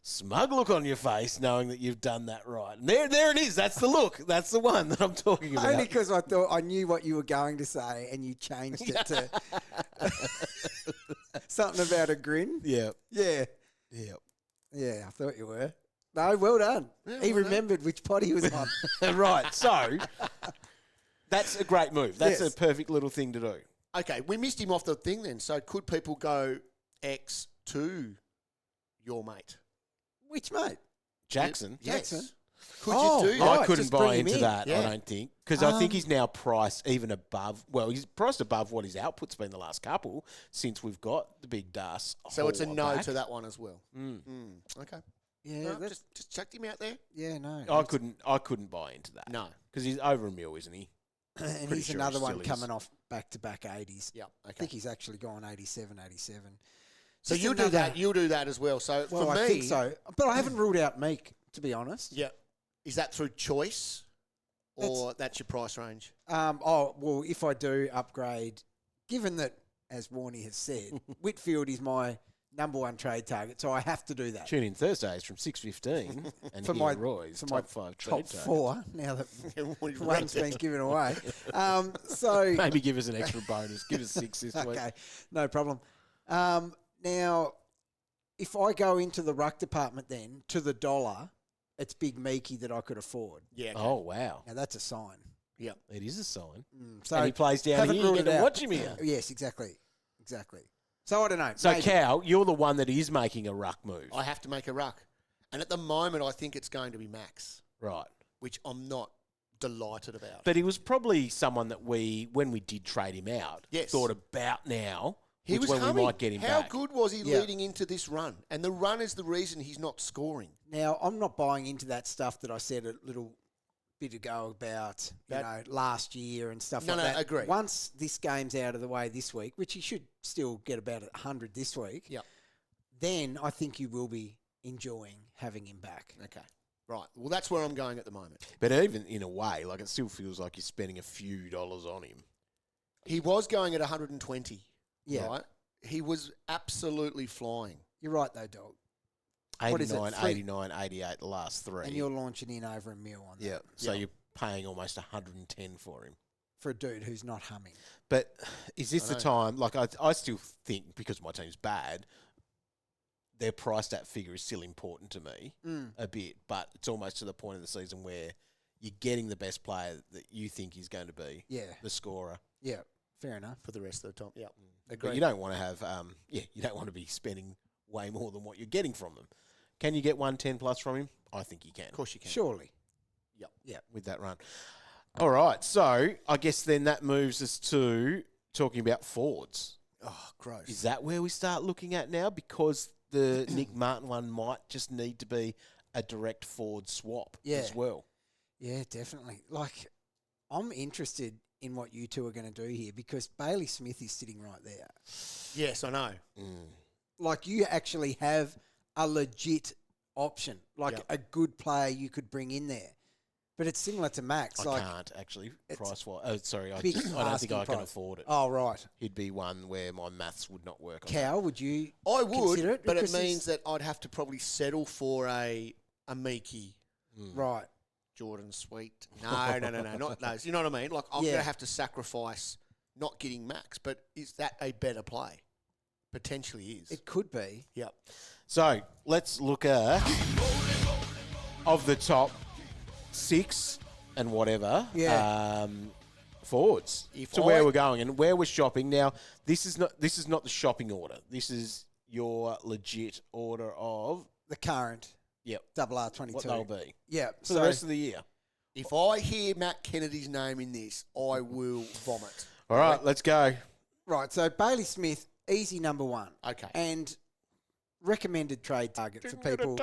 smug look on your face knowing that you've done that right. And there it is. That's the look. That's the one that I'm talking about. Only because I thought I knew what you were going to say and you changed it to something about a grin. Yeah. Yeah. Yeah. Yeah, I thought you were. No, well done. Yeah, He well remembered which pod he was on. Right. So that's a great move. That's Yes. a perfect little thing to do. Okay, we missed him off the thing then. So could people go X to your mate? Which mate? Jackson. Yes. Jackson? Could Oh, you do right. that? I couldn't just bring buy him into in. that, Yeah. I don't think. Because I think he's now priced even above, well, he's priced above what his output's been the last couple since we've got the big DAS. So it's a haul no back. to that one as well. Okay. Yeah, No, that's, just chucked him out there. yeah, no. I couldn't buy into that. No. Because he's over a mil, isn't he? And Pretty he's sure another he one still coming is. off back-to-back 80s. Yeah. I Okay. think he's actually gone 87. So Just you do another- that. You'll do that as well. So Well, for me, I think so. But I haven't ruled out Meek, to be honest. Yeah. Is that through choice, or that's your price range? Well, if I do upgrade, given that, as Warney has said, Whitfield is my number one trade target, so I have to do that. Tune in Thursdays from 6:15 and For hear my- Roy's for top my 5 trade Top targets. 4, now that We've one's ranked it. been given away. So Maybe give us an extra bonus. Give us 6 this week. okay, no problem. Now, if I go into the ruck department then, to the dollar, it's Big Meeky that I could afford. Yeah. Okay. Oh, wow. Now, that's a sign. Yeah. It is a sign. So And he plays down haven't here. You ruled get it to out. watch him here. Yes, exactly. So I don't know. So, maybe. Cal, you're the one that is making a ruck move. I have to make a ruck, and at the moment, I think it's going to be Max, Right. which I'm not delighted about. But he was probably someone that when we did trade him out, Yes. thought about now, He which was when humming. we might get him How back. good was he Yeah. leading into this run? And the run is the reason he's not scoring. Now, I'm not buying into that stuff that I said a little bit ago about last year and stuff No, like no, that. agree. Once this game's out of the way this week, which he should still get about 100 this week, Yep. then I think you will be enjoying having him back. Okay. Right. Well, that's where I'm going at the moment. But even in a way, like it still feels like you're spending a few dollars on him. He was going at 120. Yeah. Right? He was absolutely flying. You're right, though, dog. What is it, 89, 3? 89, 88, the last 3. And you're launching in over a mil on that yeah. So Yeah. you're paying almost 110 for him. for a dude who's not humming. But is this I the know. time? Like, I still think because my team's bad, their price at figure is still important to me a bit. But it's almost to the point of the season where you're getting the best player that you think is going to be Yeah. the scorer. Yeah. Fair enough. For the rest of the time. Yeah. But you don't want to have, you don't want to be spending way more than what you're getting from them. Can you get 110 plus from him? I think you can. Of course you can. Surely. Yep. Yeah. With that run. All right. So I guess then that moves us to talking about Fords. Oh, gross. Is that where we start looking at now? Because the Nic Martin one might just need to be a direct Ford swap as well. Yeah, definitely. Like, I'm interested in what you two are going to do here because Bailey Smith is sitting right there. Yes, I know. Like, you actually have a legit option, like Yep. a good player you could bring in there. But it's similar to Max. I like, can't actually it's price wise. Oh, sorry. I big don't think asking I can price. afford it. Oh, right. He'd be one where my maths would not work on. Cal, would you I would, consider it? but it Because he's- means that I'd have to probably settle for a Miki Right. Jordan Sweet. No, not those. You know what I mean? Like, I'm Yeah. going to have to sacrifice not getting Max, but is that a better play? Potentially is. It could be. Yep. So let's look at of the top 6 and whatever forwards If to where I- we're going and where we're shopping. Now, this is not the shopping order. This is your legit order of The current double R22. what they'll be Yeah. for the rest of the year. If I hear Matt Kennedy's name in this, I will vomit. All right, let's go. Right, so Bailey Smith, easy number one. Okay. And recommended trade target for people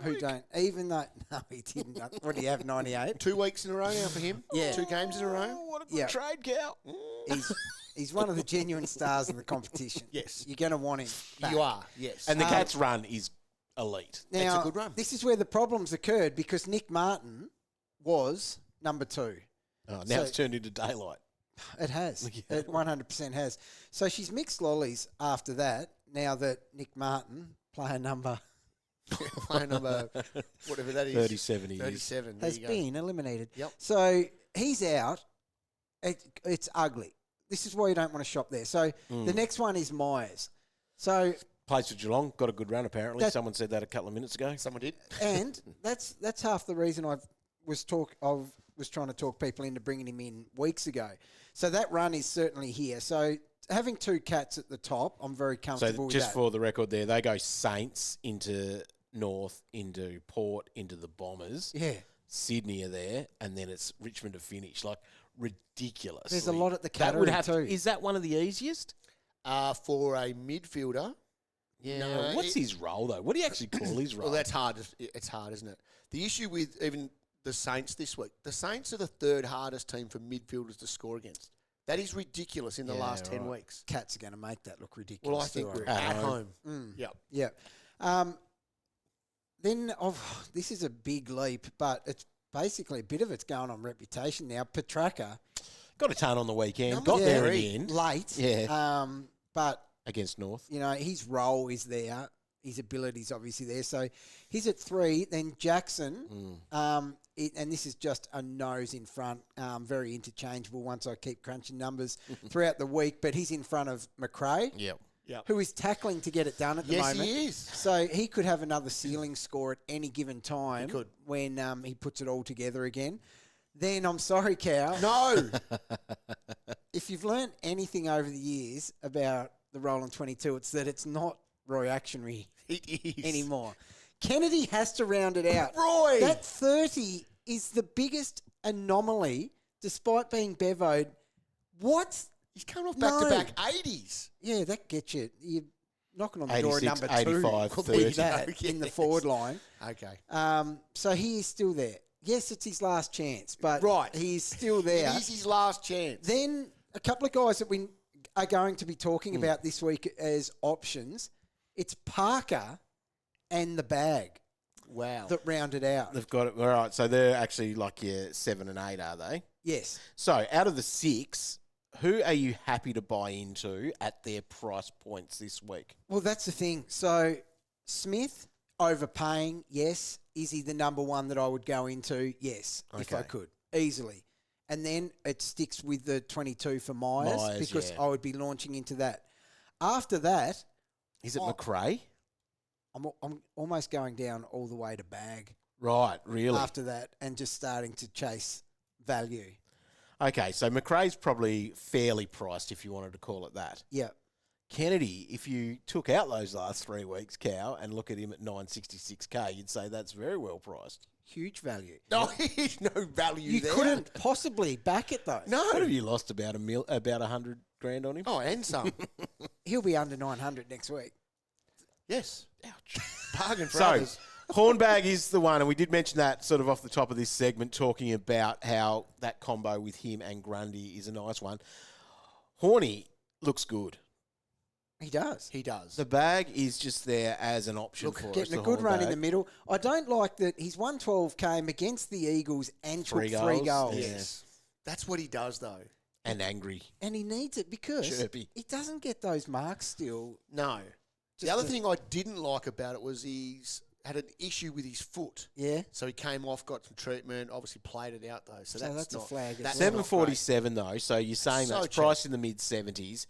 who don't, even though, no, he didn't. What do you have, 98? 2 weeks in a row now for him? Yeah. 2 games in a row? What a good Yeah. trade, Cal. He's one of the genuine stars of the competition. Yes. You're going to want him back. You are, yes. And the Cats' run is elite. Now, a good run. this is where the problems occurred because Nic Martin was number 2. Oh, now So- it's turned into daylight. It has. It 100% has. So she's mixed lollies after that, now that Nic Martin, player number Player number, whatever that is. 37 he is. 37. Has been eliminated. Yep. So he's out. It's ugly. This is why you don't want to shop there. So the next one is Myers. So Plays for Geelong, got a good run apparently. Someone said that a couple of minutes ago. Someone did. And that's half the reason I was trying to talk people into bringing him in weeks ago. So that run is certainly here. So having two cats at the top, I'm very comfortable with that. So just for the record there, they go Saints into North, into Port, into the Bombers. Yeah. Sydney are there, and then it's Richmond to finish. Like, ridiculous. There's a lot at the category too. Is that one of the easiest? For a midfielder. Yeah. No, What's his role, though? What do you actually call his role? Well, that's hard. It's hard, isn't it? The issue with even the Saints this week, the Saints are the third hardest team for midfielders to score against. That is ridiculous in the last 10 weeks. Cats are going to make that look ridiculous. Well, I think we're at home. Yep. Yeah. Then this is a big leap, but it's basically a bit of it's going on reputation now. Petrarca got a ton on the weekend. Got there in the end. late. Yeah. But against North. You know, his role is there. His ability's obviously there. So he's at 3. Then Jackson, and this is just a nose in front, very interchangeable once I keep crunching numbers throughout the week. But he's in front of McRae, who is tackling to get it done at the moment. Yes, he is. So he could have another ceiling score at any given time when he puts it all together again. Then I'm sorry, Cow. No. If you've learned anything over the years about the Roland 22, it's that it's not Roy Actionary anymore. Kennedy has to round it out. Roy! That 30 is the biggest anomaly, despite being bevoed. What? He's coming off back-to-back 80s. Yeah, that gets you. You're knocking on the door at number 2. 85, 30. That in the forward line. Okay. So he is still there. Yes, it's his last chance, but he's still It there. is his last chance. Then a couple of guys that we are going to be talking about this week as options. It's Parker and the Bag. Wow. That rounded out. They've got it. All right. So they're actually like your 7 and 8, are they? Yes. So out of the 6, who are you happy to buy into at their price points this week? Well, that's the thing. So Smith, overpaying, yes. Is he the number one that I would go into? Yes, if I could, easily. And then it sticks with the 22 for Myers because I would be launching into that. After that... Is it McRae? I'm almost going down all the way to Bag. Right, really? After that and just starting to chase value. Okay, so McRae's probably fairly priced if you wanted to call it that. Yeah. Kennedy, if you took out those last 3 weeks, Cow, and look at him at 966K, you'd say that's very well priced. Huge value. No, there's no value there. You couldn't possibly back it, though. No. What have you lost about about 100 grand on him? Oh, and some. He'll be under 900 next week. Yes. Ouch. Bargain for So, others. Hornbag is the one, and we did mention that sort of off the top of this segment, talking about how that combo with him and Grundy is a nice one. Horny looks good. He does. He does. The Bag is just there as an option for us. Getting a good run in the middle. I don't like that his 112 came against the Eagles and took 3 goals. Yes. That's what he does, though. And angry. And he needs it because Chirpy. he doesn't get those marks still. No. The other thing I didn't like about it was he's had an issue with his foot. Yeah. So he came off, got some treatment, obviously played it out, though. So that's a not, flag. That's Well. 747 though, so you're saying So that's cheap. priced in the mid-70s.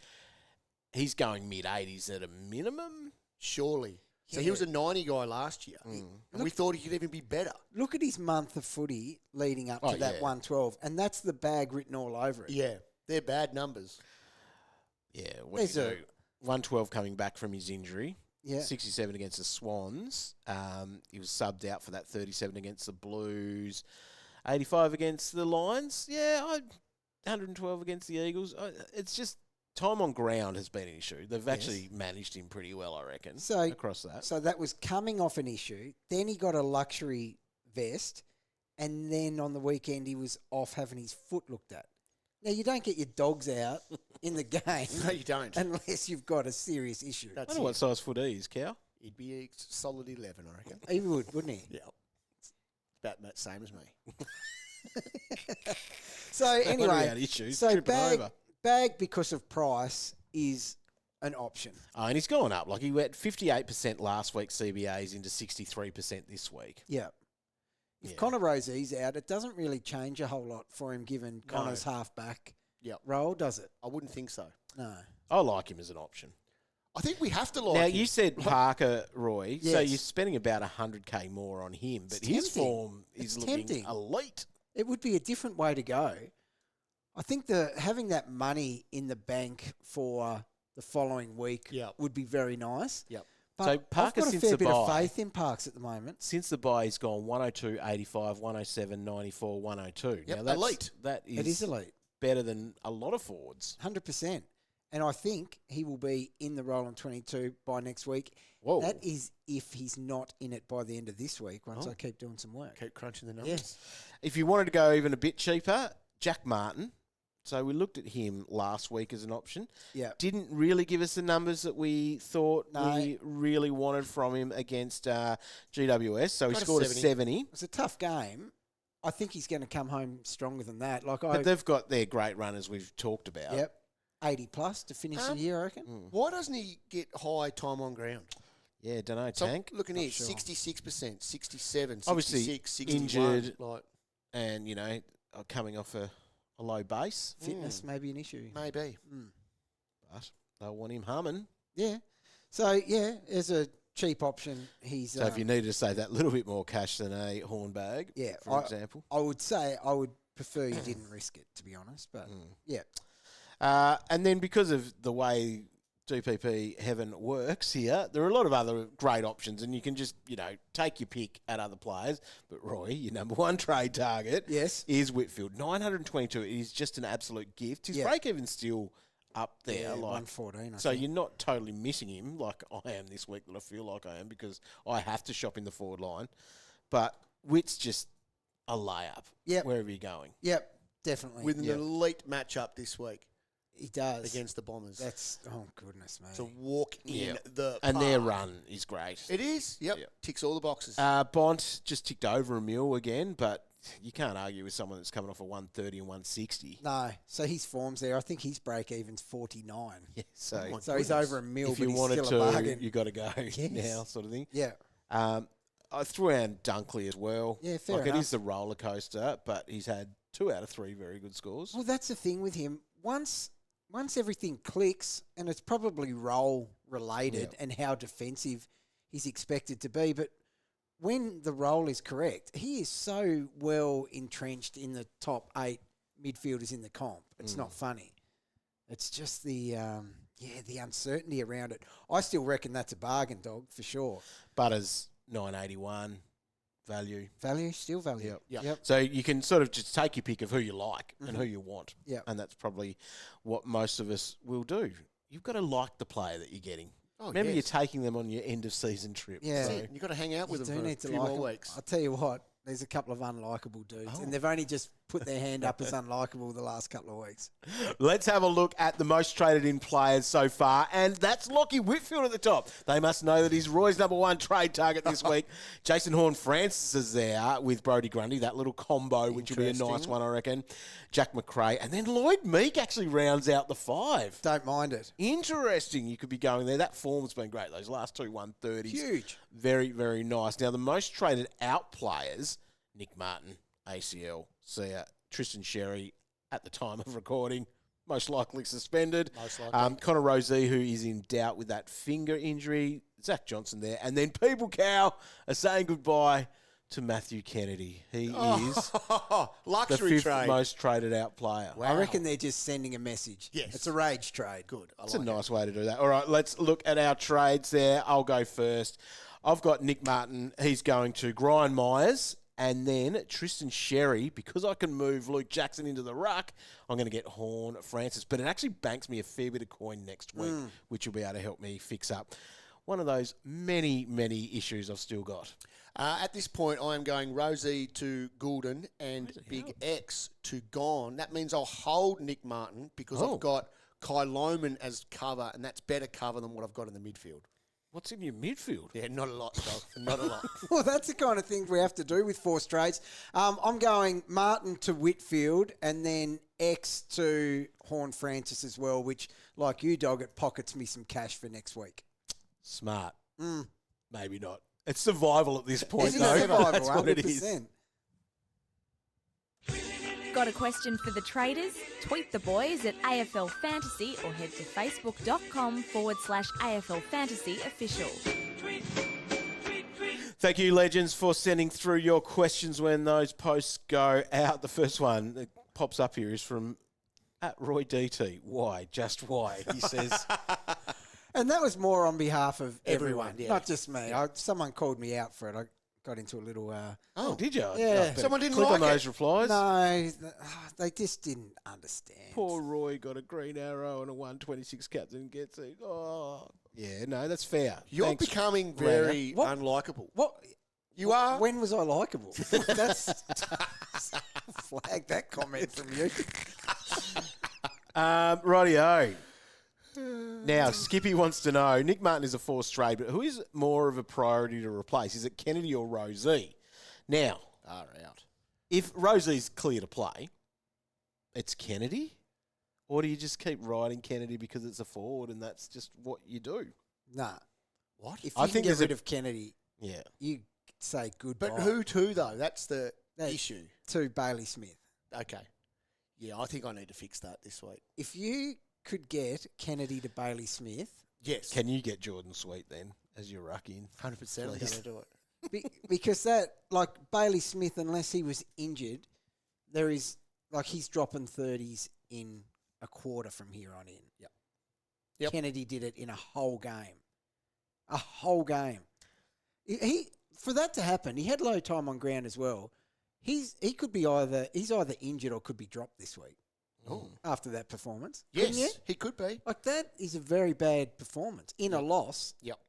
He's going mid-80s at a minimum? Surely. So Yeah. he was a 90 guy last year. And we thought he could even be better. Look at his month of footy leading up to that 112, and that's the Bag written all over it. Yeah. They're bad numbers. Yeah, what did he do? 112 coming back from his injury. Yeah. 67 against the Swans. He was subbed out for that 37 against the Blues. 85 against the Lions. Yeah, 112 against the Eagles. It's just time on ground has been an issue. They've actually managed him pretty well, I reckon, across that. So that was coming off an issue. Then he got a luxury vest, and then on the weekend he was off having his foot looked at. Now, you don't get your dogs out in the game. No, you don't. Unless you've got a serious issue. I don't know what size foot he is, Cow. He'd be a solid 11, I reckon. He would, wouldn't he? Yeah. It's about the same as me. So What anyway, about issues? so Tripping over. Bag because of price is an option. Oh, and he's gone up. Like he went 58% last week CBAs into 63% this week. Yeah. If Connor Rozee's out, it doesn't really change a whole lot for him given Connor's halfback role, does it? I wouldn't think so. No. I like him as an option. I think we have to like now, him. you said Parker, Roy, so Yes. you're spending about 100K more on him, but It's his tempting. form is looking tempting. elite. It would be a different way to go. I think having that money in the bank for the following week would be very nice. Yep. But So Parker, I've got a since fair the bit of bye- faith in Parks at the moment. Since the bye, he's gone 102, 85, 107, 94, 102. Yep, Now, that's elite. That It is elite, better than a lot of forwards. 100%. And I think he will be in the role in 22 by next week. Whoa. That is if he's not in it by the end of this week once I keep doing some work. Keep crunching the numbers. Yes. If you wanted to go even a bit cheaper, Jack Martin. So we looked at him last week as an option. Yeah. Didn't really give us the numbers that we thought No. we really wanted from him against GWS. So he Got a scored 70. a 70. It's a tough game. I think he's going to come home stronger than that. But they've got their great runners we've talked about. Yep. 80 plus to finish the year, I reckon. Why doesn't he get high time on ground? Yeah, don't know, So Tank. looking here, sure. 66%, 67, Obviously 66, 61. injured. Like, And, coming off a low base. Fitness may be an issue. maybe. But they'll want him humming. Yeah. So, yeah, as a cheap option, he's... So if you needed to save that little bit more cash than a horn bag, Yeah, for example. I would say I would prefer you didn't risk it, to be honest. But, yeah. And then because of the way DPP heaven works here, there are a lot of other great options, and you can just, take your pick at other players. But Roy, your number one trade target Yes. is Whitfield. 922 is just an absolute gift. His Yeah. break-even's still up there. Yeah, like 114, I So think. you're not totally missing him like I am this week that I feel like I am because I have to shop in the forward line. But Whit's just a layup Yep. wherever you're going. Yep, definitely. With an elite matchup this week He does. against the Bombers. That's, oh, goodness, mate. to walk in the And their park. run is great. It is. Yep. Ticks all the boxes. Bont just ticked over a mil again, but you can't argue with someone that's coming off a 130 and 160. No, so his form's there. I think his break even's 49. Yeah, so So he's over a mil, if but you he's wanted still a to, bargain. you got to go Yes. now, sort of thing. Yeah. I threw in Dunkley as well. Yeah, fair Like enough. it is the roller coaster, but he's had 2 out of 3 very good scores. Well, that's the thing with him. Once everything clicks, and it's probably role related and how defensive he's expected to be, but when the role is correct, he is so well entrenched in the top 8 midfielders in the comp. It's not funny. It's just the uncertainty around it. I still reckon that's a bargain, dog, for sure. Butters 981 value. Value, still value. Yep. So you can sort of just take your pick of who you like and who you want. Yep. And that's probably what most of us will do. You've got to like the player that you're getting. Oh, Remember, yes. you're taking them on your end of season trip. Yeah. So You've got to hang out with You them do for need a to few like more them. weeks. I'll tell you what, there's a couple of unlikable dudes, and they've only just put their hand up as unlikable the last couple of weeks. let's have a look at the most traded in players so far, and that's Lockie Whitfield at the top. They must know that he's Roy's number one trade target this week. Jason Horne-Francis is there with Brodie Grundy, that little combo, which will be a nice one, I reckon. Jack McRae, and then Lloyd Meek actually rounds out the 5. Don't mind it. Interesting. You could be going there. That form's been great. Those last 2 130s. Huge. Very, very nice. Now, the most traded out players, Nic Martin, ACL, Sia, Tristan Xerri, at the time of recording, most likely suspended. Most likely. Connor Rozee, who is in doubt with that finger injury. Zach Johnson there. And then People Cow are saying goodbye to Matthew Kennedy. He is the Luxury 5th trade. most traded out player. I reckon they're just sending a message. Yes. It's a rage trade. Good. It's a nice way to do that. All right, let's look at our trades there. I'll go first. I've got Nic Martin. He's going to Brian Myers. And then Tristan Xerri, because I can move Luke Jackson into the ruck, I'm going to get Horne-Francis. But it actually banks me a fair bit of coin next week, which will be able to help me fix up one of those many, many issues I've still got. At this point, I am going Rozee to Goulden and Big X to Gone. That means I'll hold Nic Martin because I've got Kai Loman as cover, and that's better cover than what I've got in the midfield. What's in your midfield? Yeah, not a lot, Doug. Not a lot. Well, that's the kind of thing we have to do with 4 straights. I'm going Martin to Whitfield and then X to Horn Francis as well, which, like you, Dog, it pockets me some cash for next week. Smart. Maybe not. It's survival at this point, It is though. survival, That's what it 100%. is. Got a question for the traders? Tweet the boys at AFL Fantasy or head to facebook.com/AFL Fantasy official. Thank you, legends, for sending through your questions when those posts go out. The first one that pops up here is from @RoyDT. Why? Just why? He says. And that was more on behalf of everyone, yeah. not just me. Someone called me out for it. I got into a little... Oh, did you? Yeah. Someone didn't click like on it. those replies. No, they just didn't understand. Poor Roy got a green arrow and a 126 captain gets it. Oh, yeah, no, that's fair. You're Thanks, becoming Greta. very What? unlikable. What? You are. When was I likeable? That's... Flag that comment from you. Rightio. Now, Skippy wants to know, Nic Martin is a forced trade, but who is more of a priority to replace? Is it Kennedy or Rozee? Now, if Rosee's clear to play, it's Kennedy? Or do you just keep riding Kennedy because it's a forward and that's just what you do? Nah. What? If I you think can get there's rid a- of Kennedy, Yeah. you say goodbye. But who to, though? That's the That- issue. To Bailey Smith. Okay. Yeah, I think I need to fix that this week. If you could get Kennedy to Bailey Smith, Yes. Can you get Jordan Sweet then as your ruck-in? 100% I'm going Please. to do it. because that, like Bailey Smith, unless he was injured, there is, like, he's dropping 30s in a quarter from here on in. Yep. Kennedy did it in a whole game. A whole game. He for that to happen, he had low time on ground as well. He could be he's either injured or could be dropped this week. After that performance. Couldn't you? Yes, he could be. Like, that is a very bad performance in a loss. Yep.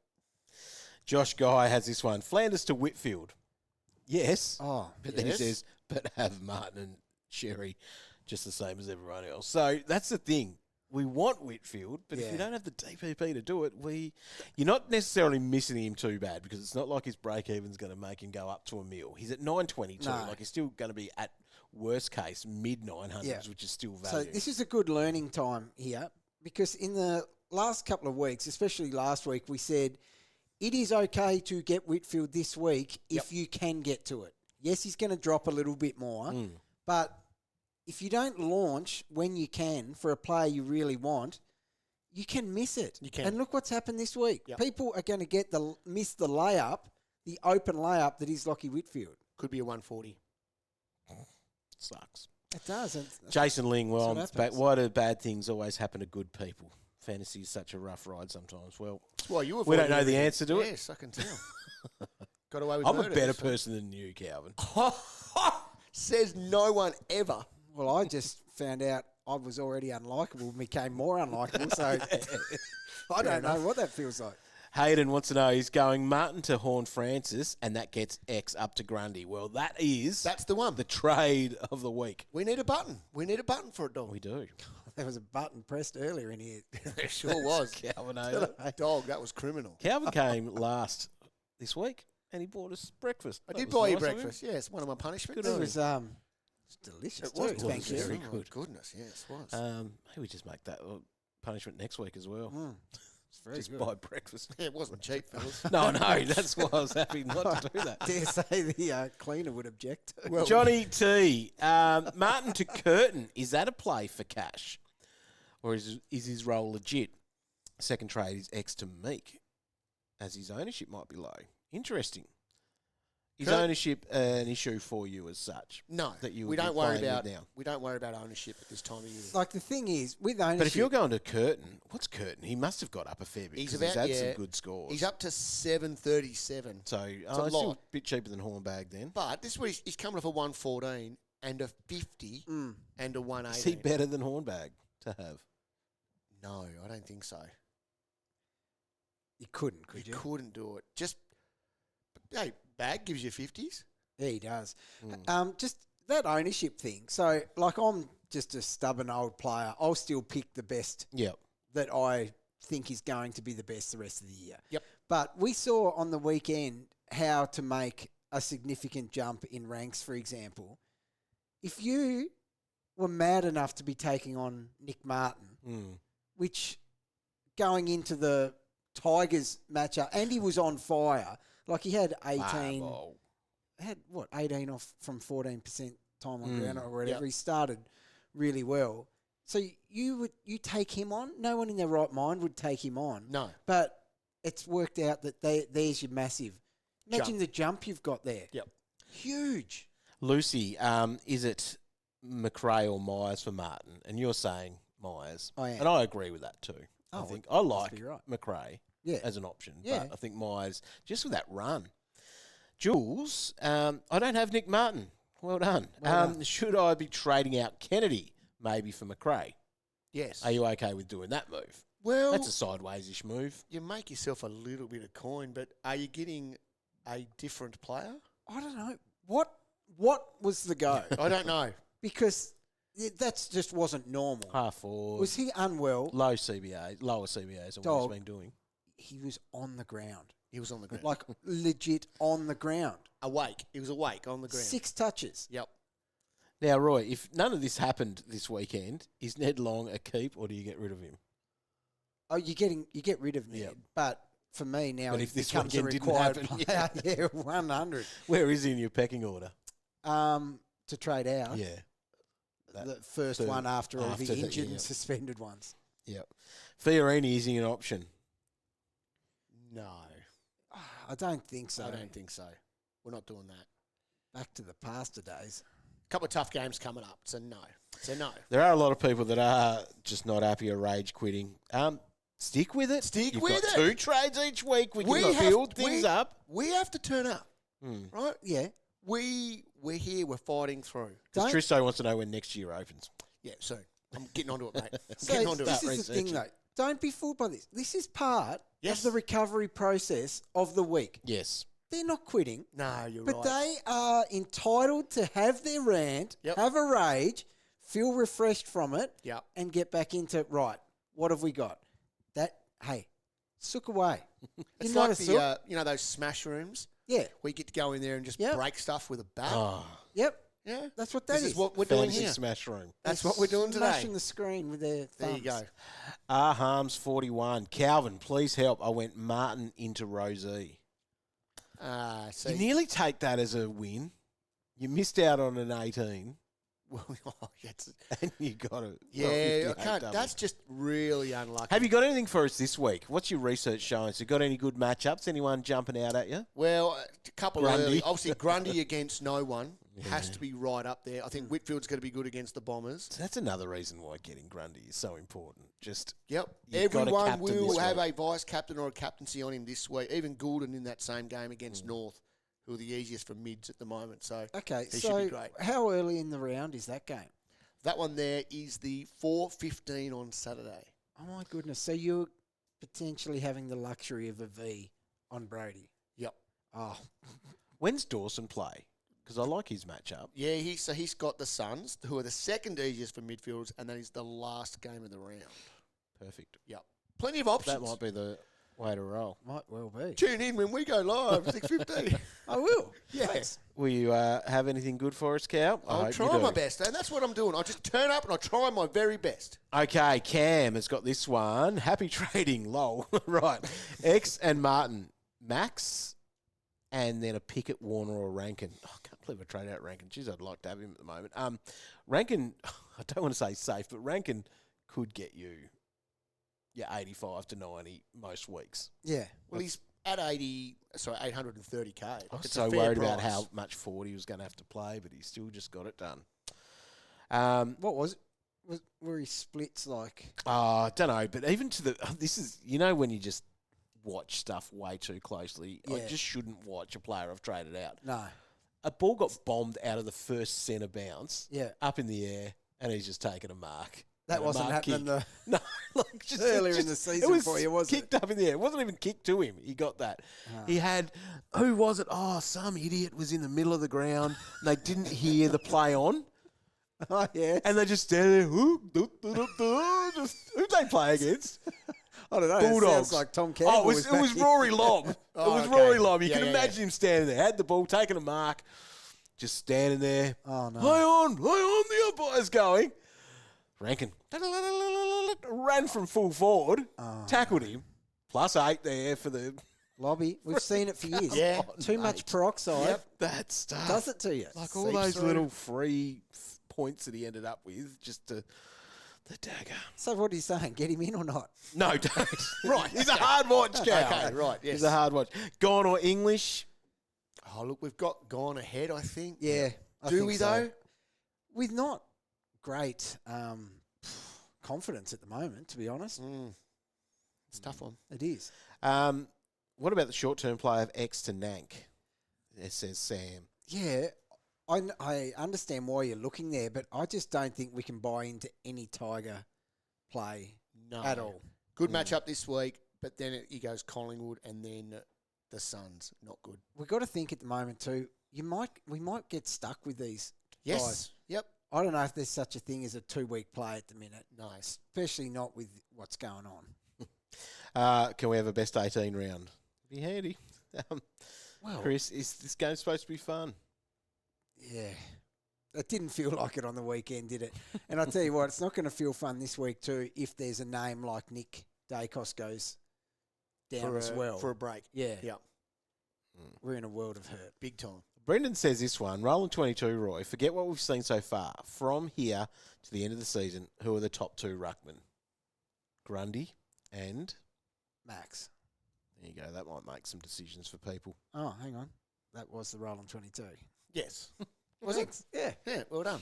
Josh Guy has this one. Flanders to Whitfield. Yes. Oh, But then he yes. says, but have Martin and Xerri just the same as everyone else. So that's the thing. We want Whitfield, but if Yeah. you don't have the DPP to do it, you're not necessarily missing him too bad because it's not like his break-even's going to make him go up to $1 million. He's at 922. No. Like, he's still going to be at worst case mid-900s, Yeah. which is still So value. this is a good learning time here because in the last couple of weeks, especially last week, we said it is okay to get Whitfield this week if you can get to it. Yes, he's going to drop a little bit more, but if you don't launch when you can for a player you really want, you can miss it. You can. And look what's happened this week. Yep. People are going to miss the layup, the open layup that is Lockie Whitfield. Could be a 140. Sucks. It does. Jason Ling, That's what well, happens. why do bad things always happen to good people? Fantasy is such a rough ride sometimes. Well, That's why you we don't avoid know the everything. answer to it. Yes, I can tell. Got away with I'm a murder, better so- person than you, Calvin. Says no one ever. Well, I just found out I was already unlikable and became more unlikable, so I don't know what that feels like. Hayden wants to know, he's going Martin to Horn Francis, and that gets X up to Grundy. Well, That's the one. the trade of the week. We need a button. We need a button for it, dog. We do. There was a button pressed earlier in here. There sure was. Calvin Hayden. Dog, that was criminal. Calvin came last this week, and he bought us breakfast. I That did was buy you nice of him. breakfast. Yes, one of my punishments. Good on It was it's delicious It was too. Thank you. very Oh, good. goodness, yes, it was. Maybe we just make that punishment next week as well. It's very Just good. buy breakfast. It wasn't cheap, fellas. No, that's why I was happy not to do that. Dare say the cleaner would object. Well, Johnny T. Martin to Curtin. Is that a play for cash? Or is his role legit? Second trade is X to Meek, as his ownership might be low. Interesting. Is ownership an issue for you as such? no, That you we would be don't worry playing about with now? we don't worry about ownership at this time of year. Like, the thing is, with ownership... But if you're going to Curtin, what's Curtin? He must have got up a fair bit. He's 'cause about he's had yeah, some good scores. He's up to 737. So a it's still lot. a bit cheaper than Hornbag then. But this week he's coming off a 114 and a 50 and a 118. Is he better than Hornbag to have? No, I don't think so. You couldn't, could You you? couldn't do it. Just hey, Bag gives you 50s. Yeah, he does. Just that ownership thing. So, like, I'm just a stubborn old player. I'll still pick the best Yep. that I think is going to be the best the rest of the year. Yep. But we saw on the weekend how to make a significant jump in ranks, for example. If you were mad enough to be taking on Nic Martin, which going into the Tigers matchup, and he was on fire. Like he had 18, had what, 18 off from 14% time on ground or whatever. He started really well. So you take him on? No one in their right mind would take him on. No. But it's worked out that there's your massive. Imagine the jump you've got there. Yep. Huge. Lucy, is it McRae or Myers for Martin? And you're saying Myers. I am. And I agree with that too. I think I like right. McRae as an option. Yeah. But I think Myers, just with that run. Jules, I don't have Nic Martin. Well done. Should I be trading out Kennedy maybe for McRae? Yes. Are you okay with doing that move? Well, that's a sideways-ish move. You make yourself a little bit of coin, but are you getting a different player? I don't know. What was the go? I don't know. Because that just wasn't normal. Half forward. Was he unwell? Lower CBAs than what he's been doing. He was on the ground. He was on the ground. Like legit on the ground. Awake. He was awake on the ground. 6 touches. Yep. Now, Roy, if none of this happened this weekend, is Ned Long a keep or do you get rid of him? Oh, you get rid of Ned. Yep. But for me now, but if this becomes a required player. Yeah, 100. Where is he in your pecking order? To trade out. Yeah. The first one after all the injured and suspended ones. Yep. Fiorini, is he an option? No. I don't think so. I don't think so. We're not doing that. Back to the pastor days. A couple of tough games coming up, so no. There are a lot of people that are just not happy or rage quitting. Stick with it. You've got 2 trades each week. We can build things up. We have to turn up, right? Yeah. We're here. We're fighting through. Tristo wants to know when next year opens. Yeah, soon. I'm getting onto it, mate. This is the thing, though. Don't be fooled by this. This is part of the recovery process of the week. Yes. They're not quitting. No, you're but right. But they are entitled to have their rant, have a rage, feel refreshed from it, and get back into, right, what have we got? Hey, sook away. It's like the, those smash rooms? Yeah. Where you get to go in there and just break stuff with a bat. Oh. Yep. Yeah. That's what that is. This is what we're doing here. Smash room. That's what we're doing today. Smashing the screen with their thumbs. There you go. Harms 41. Calvin, please help. I went Martin into Rozee. You nearly take that as a win. You missed out on an 18. Well, and you got it. Yeah, I can't. That's just really unlucky. Have you got anything for us this week? What's your research showing? So, got any good matchups? Anyone jumping out at you? Well, a couple early. Obviously, Grundy against no one has to be right up there. I think Whitfield's going to be good against the Bombers. So that's another reason why getting Grundy is so important. Everyone will have a vice captain or a captaincy on him this week. Even Goulden in that same game against North, who are the easiest for mids at the moment. So he should be great. How early in the round is that game? That one there is the 4:15 on Saturday. Oh, my goodness. So you're potentially having the luxury of a V on Brody. Yep. Oh. When's Dawson play? Because I like his matchup. Yeah, he's got the Suns, who are the second easiest for midfielders, and that is the last game of the round. Perfect. Yep. Plenty of options. That might be the way to roll. Might well be. Tune in when we go live, 6:15. I will. Yeah. Thanks. Will you have anything good for us, Cal? I'll try my best, and that's what I'm doing. I just turn up and I try my very best. Okay, Cam has got this one. Happy trading, lol. Right. X and Martin. Max, and then a pick at Warner or Rankin. Oh, I can't believe I trade out Rankin. Jeez, I'd like to have him at the moment. Rankin, I don't want to say safe, but Rankin could get you 85 to 90 most weeks. Yeah. Well, he's at 830K. I was so worried about how much forward he was going to have to play, but he still just got it done. What was it? Were he splits like? I don't know, but even to the this is when you just watch stuff way too closely. Yeah. I just shouldn't watch a player I've traded out. No. A ball got bombed out of the first centre bounce. Yeah. Up in the air, and he's just taken a mark. That wasn't happening No, like just earlier in the season for you, was it? Kicked up in the air. It wasn't even kicked to him. He got that. He had, who was it? Oh, some idiot was in the middle of the ground. And they didn't hear the play on. Oh, yeah. And they just stand there. Who'd they play against? I don't know. Bulldogs. It sounds like Tom Campbell. It was Rory Lobb. It was Rory Lobb. You can imagine him standing there, had the ball, taking a mark. just standing there. Oh, no. High on, the umpire's going. Rankin ran from full forward, tackled him, +8 there for the lobby. We've seen it for years. Yeah. Too much peroxide. Yep, that stuff. Does it to you? Like all those little free points that he ended up with, just to the dagger. So what are you saying? Get him in or not? No, don't. Right, he's a hard watch, Cal. Okay, right, yes. He's a hard watch. Gone or English? Oh, look, we've got gone ahead, I think. Yeah. I Do think we, so. though? With not great confidence at the moment, to be honest. It's a tough one. It is. What about the short-term play of X to Nank? It says Sam. Yeah, I understand why you're looking there, but I just don't think we can buy into any Tiger play at all. Good matchup this week, but then he goes Collingwood and then the Suns. Not good. We've got to think at the moment too. We might get stuck with these Yes. guys. Yep. I don't know if there's such a thing as a 2-week play at the minute. No. Especially not with what's going on. Can we have a best 18 round? Be handy. Well, Chris, is this game supposed to be fun? Yeah. It didn't feel like it on the weekend, did it? And I'll tell you what, it's not going to feel fun this week too if there's a name like Nic Daicos goes down as well. For a break. Yeah. Yep. We're in a world of hurt. Big time. Brendan says this one, rolling 22, Roy. Forget what we've seen so far. From here to the end of the season, who are the top 2 ruckmen? Grundy and Max. there you go. That might make some decisions for people. Oh, hang on. That was the roll on 22. Yes. Was it? Yeah. Yeah, well done.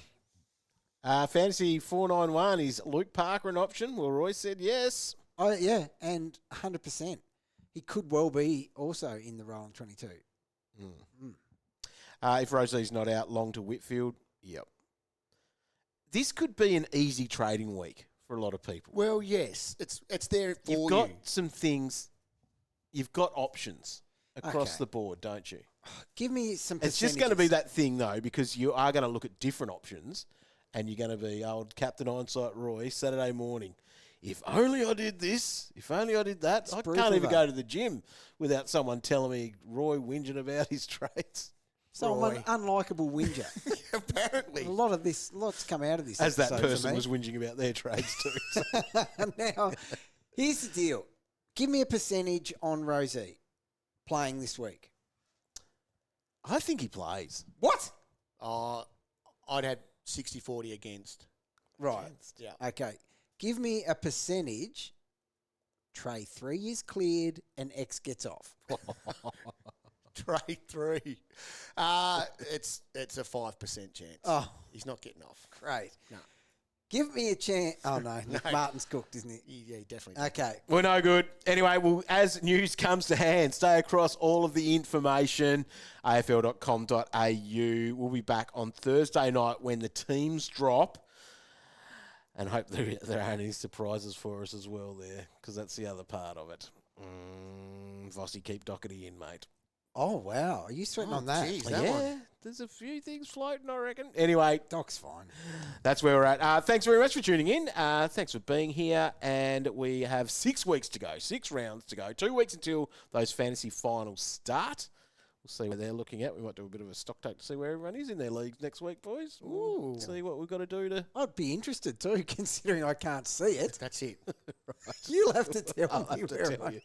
Fantasy 491, is Luke Parker an option? Well, Roy said yes. Oh, yeah, and 100%. He could well be also in the roll on 22. If Rosee's not out, long to Whitfield. Yep. This could be an easy trading week for a lot of people. Well, yes. It's there for You've got you. some things. You've got options across Okay. the board, don't you? Give me some It's just going to be that thing, though, because you are going to look at different options and you're going to be old Captain Hindsight Roy Saturday morning. If only I did this, if only I did that. I can't even go to the gym without someone telling me Roy whinging about his trades. So I'm an Roy. unlikable whinger. Apparently. Lots come out of this. As that episode for person me. was whinging about their trades too. Now, here's the deal. Give me a percentage on Rozee playing this week. I think he plays. What? I'd had 60-40 against. Right. Yeah. Okay. Give me a percentage. Trey 3 is cleared and X gets off. Trade 3. It's a 5% chance. Oh. He's not getting off. Great. No. Give me a chance. Oh, no. Nic Martin's cooked, isn't he? Yeah, definitely. Okay. We're no good. Anyway, well, as news comes to hand, stay across all of the information, afl.com.au. We'll be back on Thursday night when the teams drop. And hope there aren't any surprises for us as well there, because that's the other part of it. Vossi, keep Doherty in, mate. Oh, wow. Are you sweating on that? geez, that one. There's a few things floating, I reckon. Anyway, Doc's fine. that's where we're at. Thanks very much for tuning in. Thanks for being here. And we have 6 weeks to go, 6 rounds to go, 2 weeks until those fantasy finals start. We'll see what they're looking at. We might do a bit of a stock take to see where everyone is in their leagues next week, boys. Ooh. See what we've got to do to... I'd be interested too, considering I can't see it. That's it. You'll have to tell I'll me have to where tell I- you.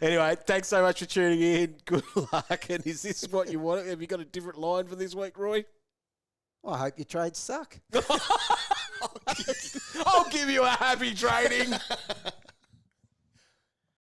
Anyway, thanks so much for tuning in. Good luck. And is this what you want? Have you got a different line for this week, Roy? I hope your trades suck. I'll give you a happy trading.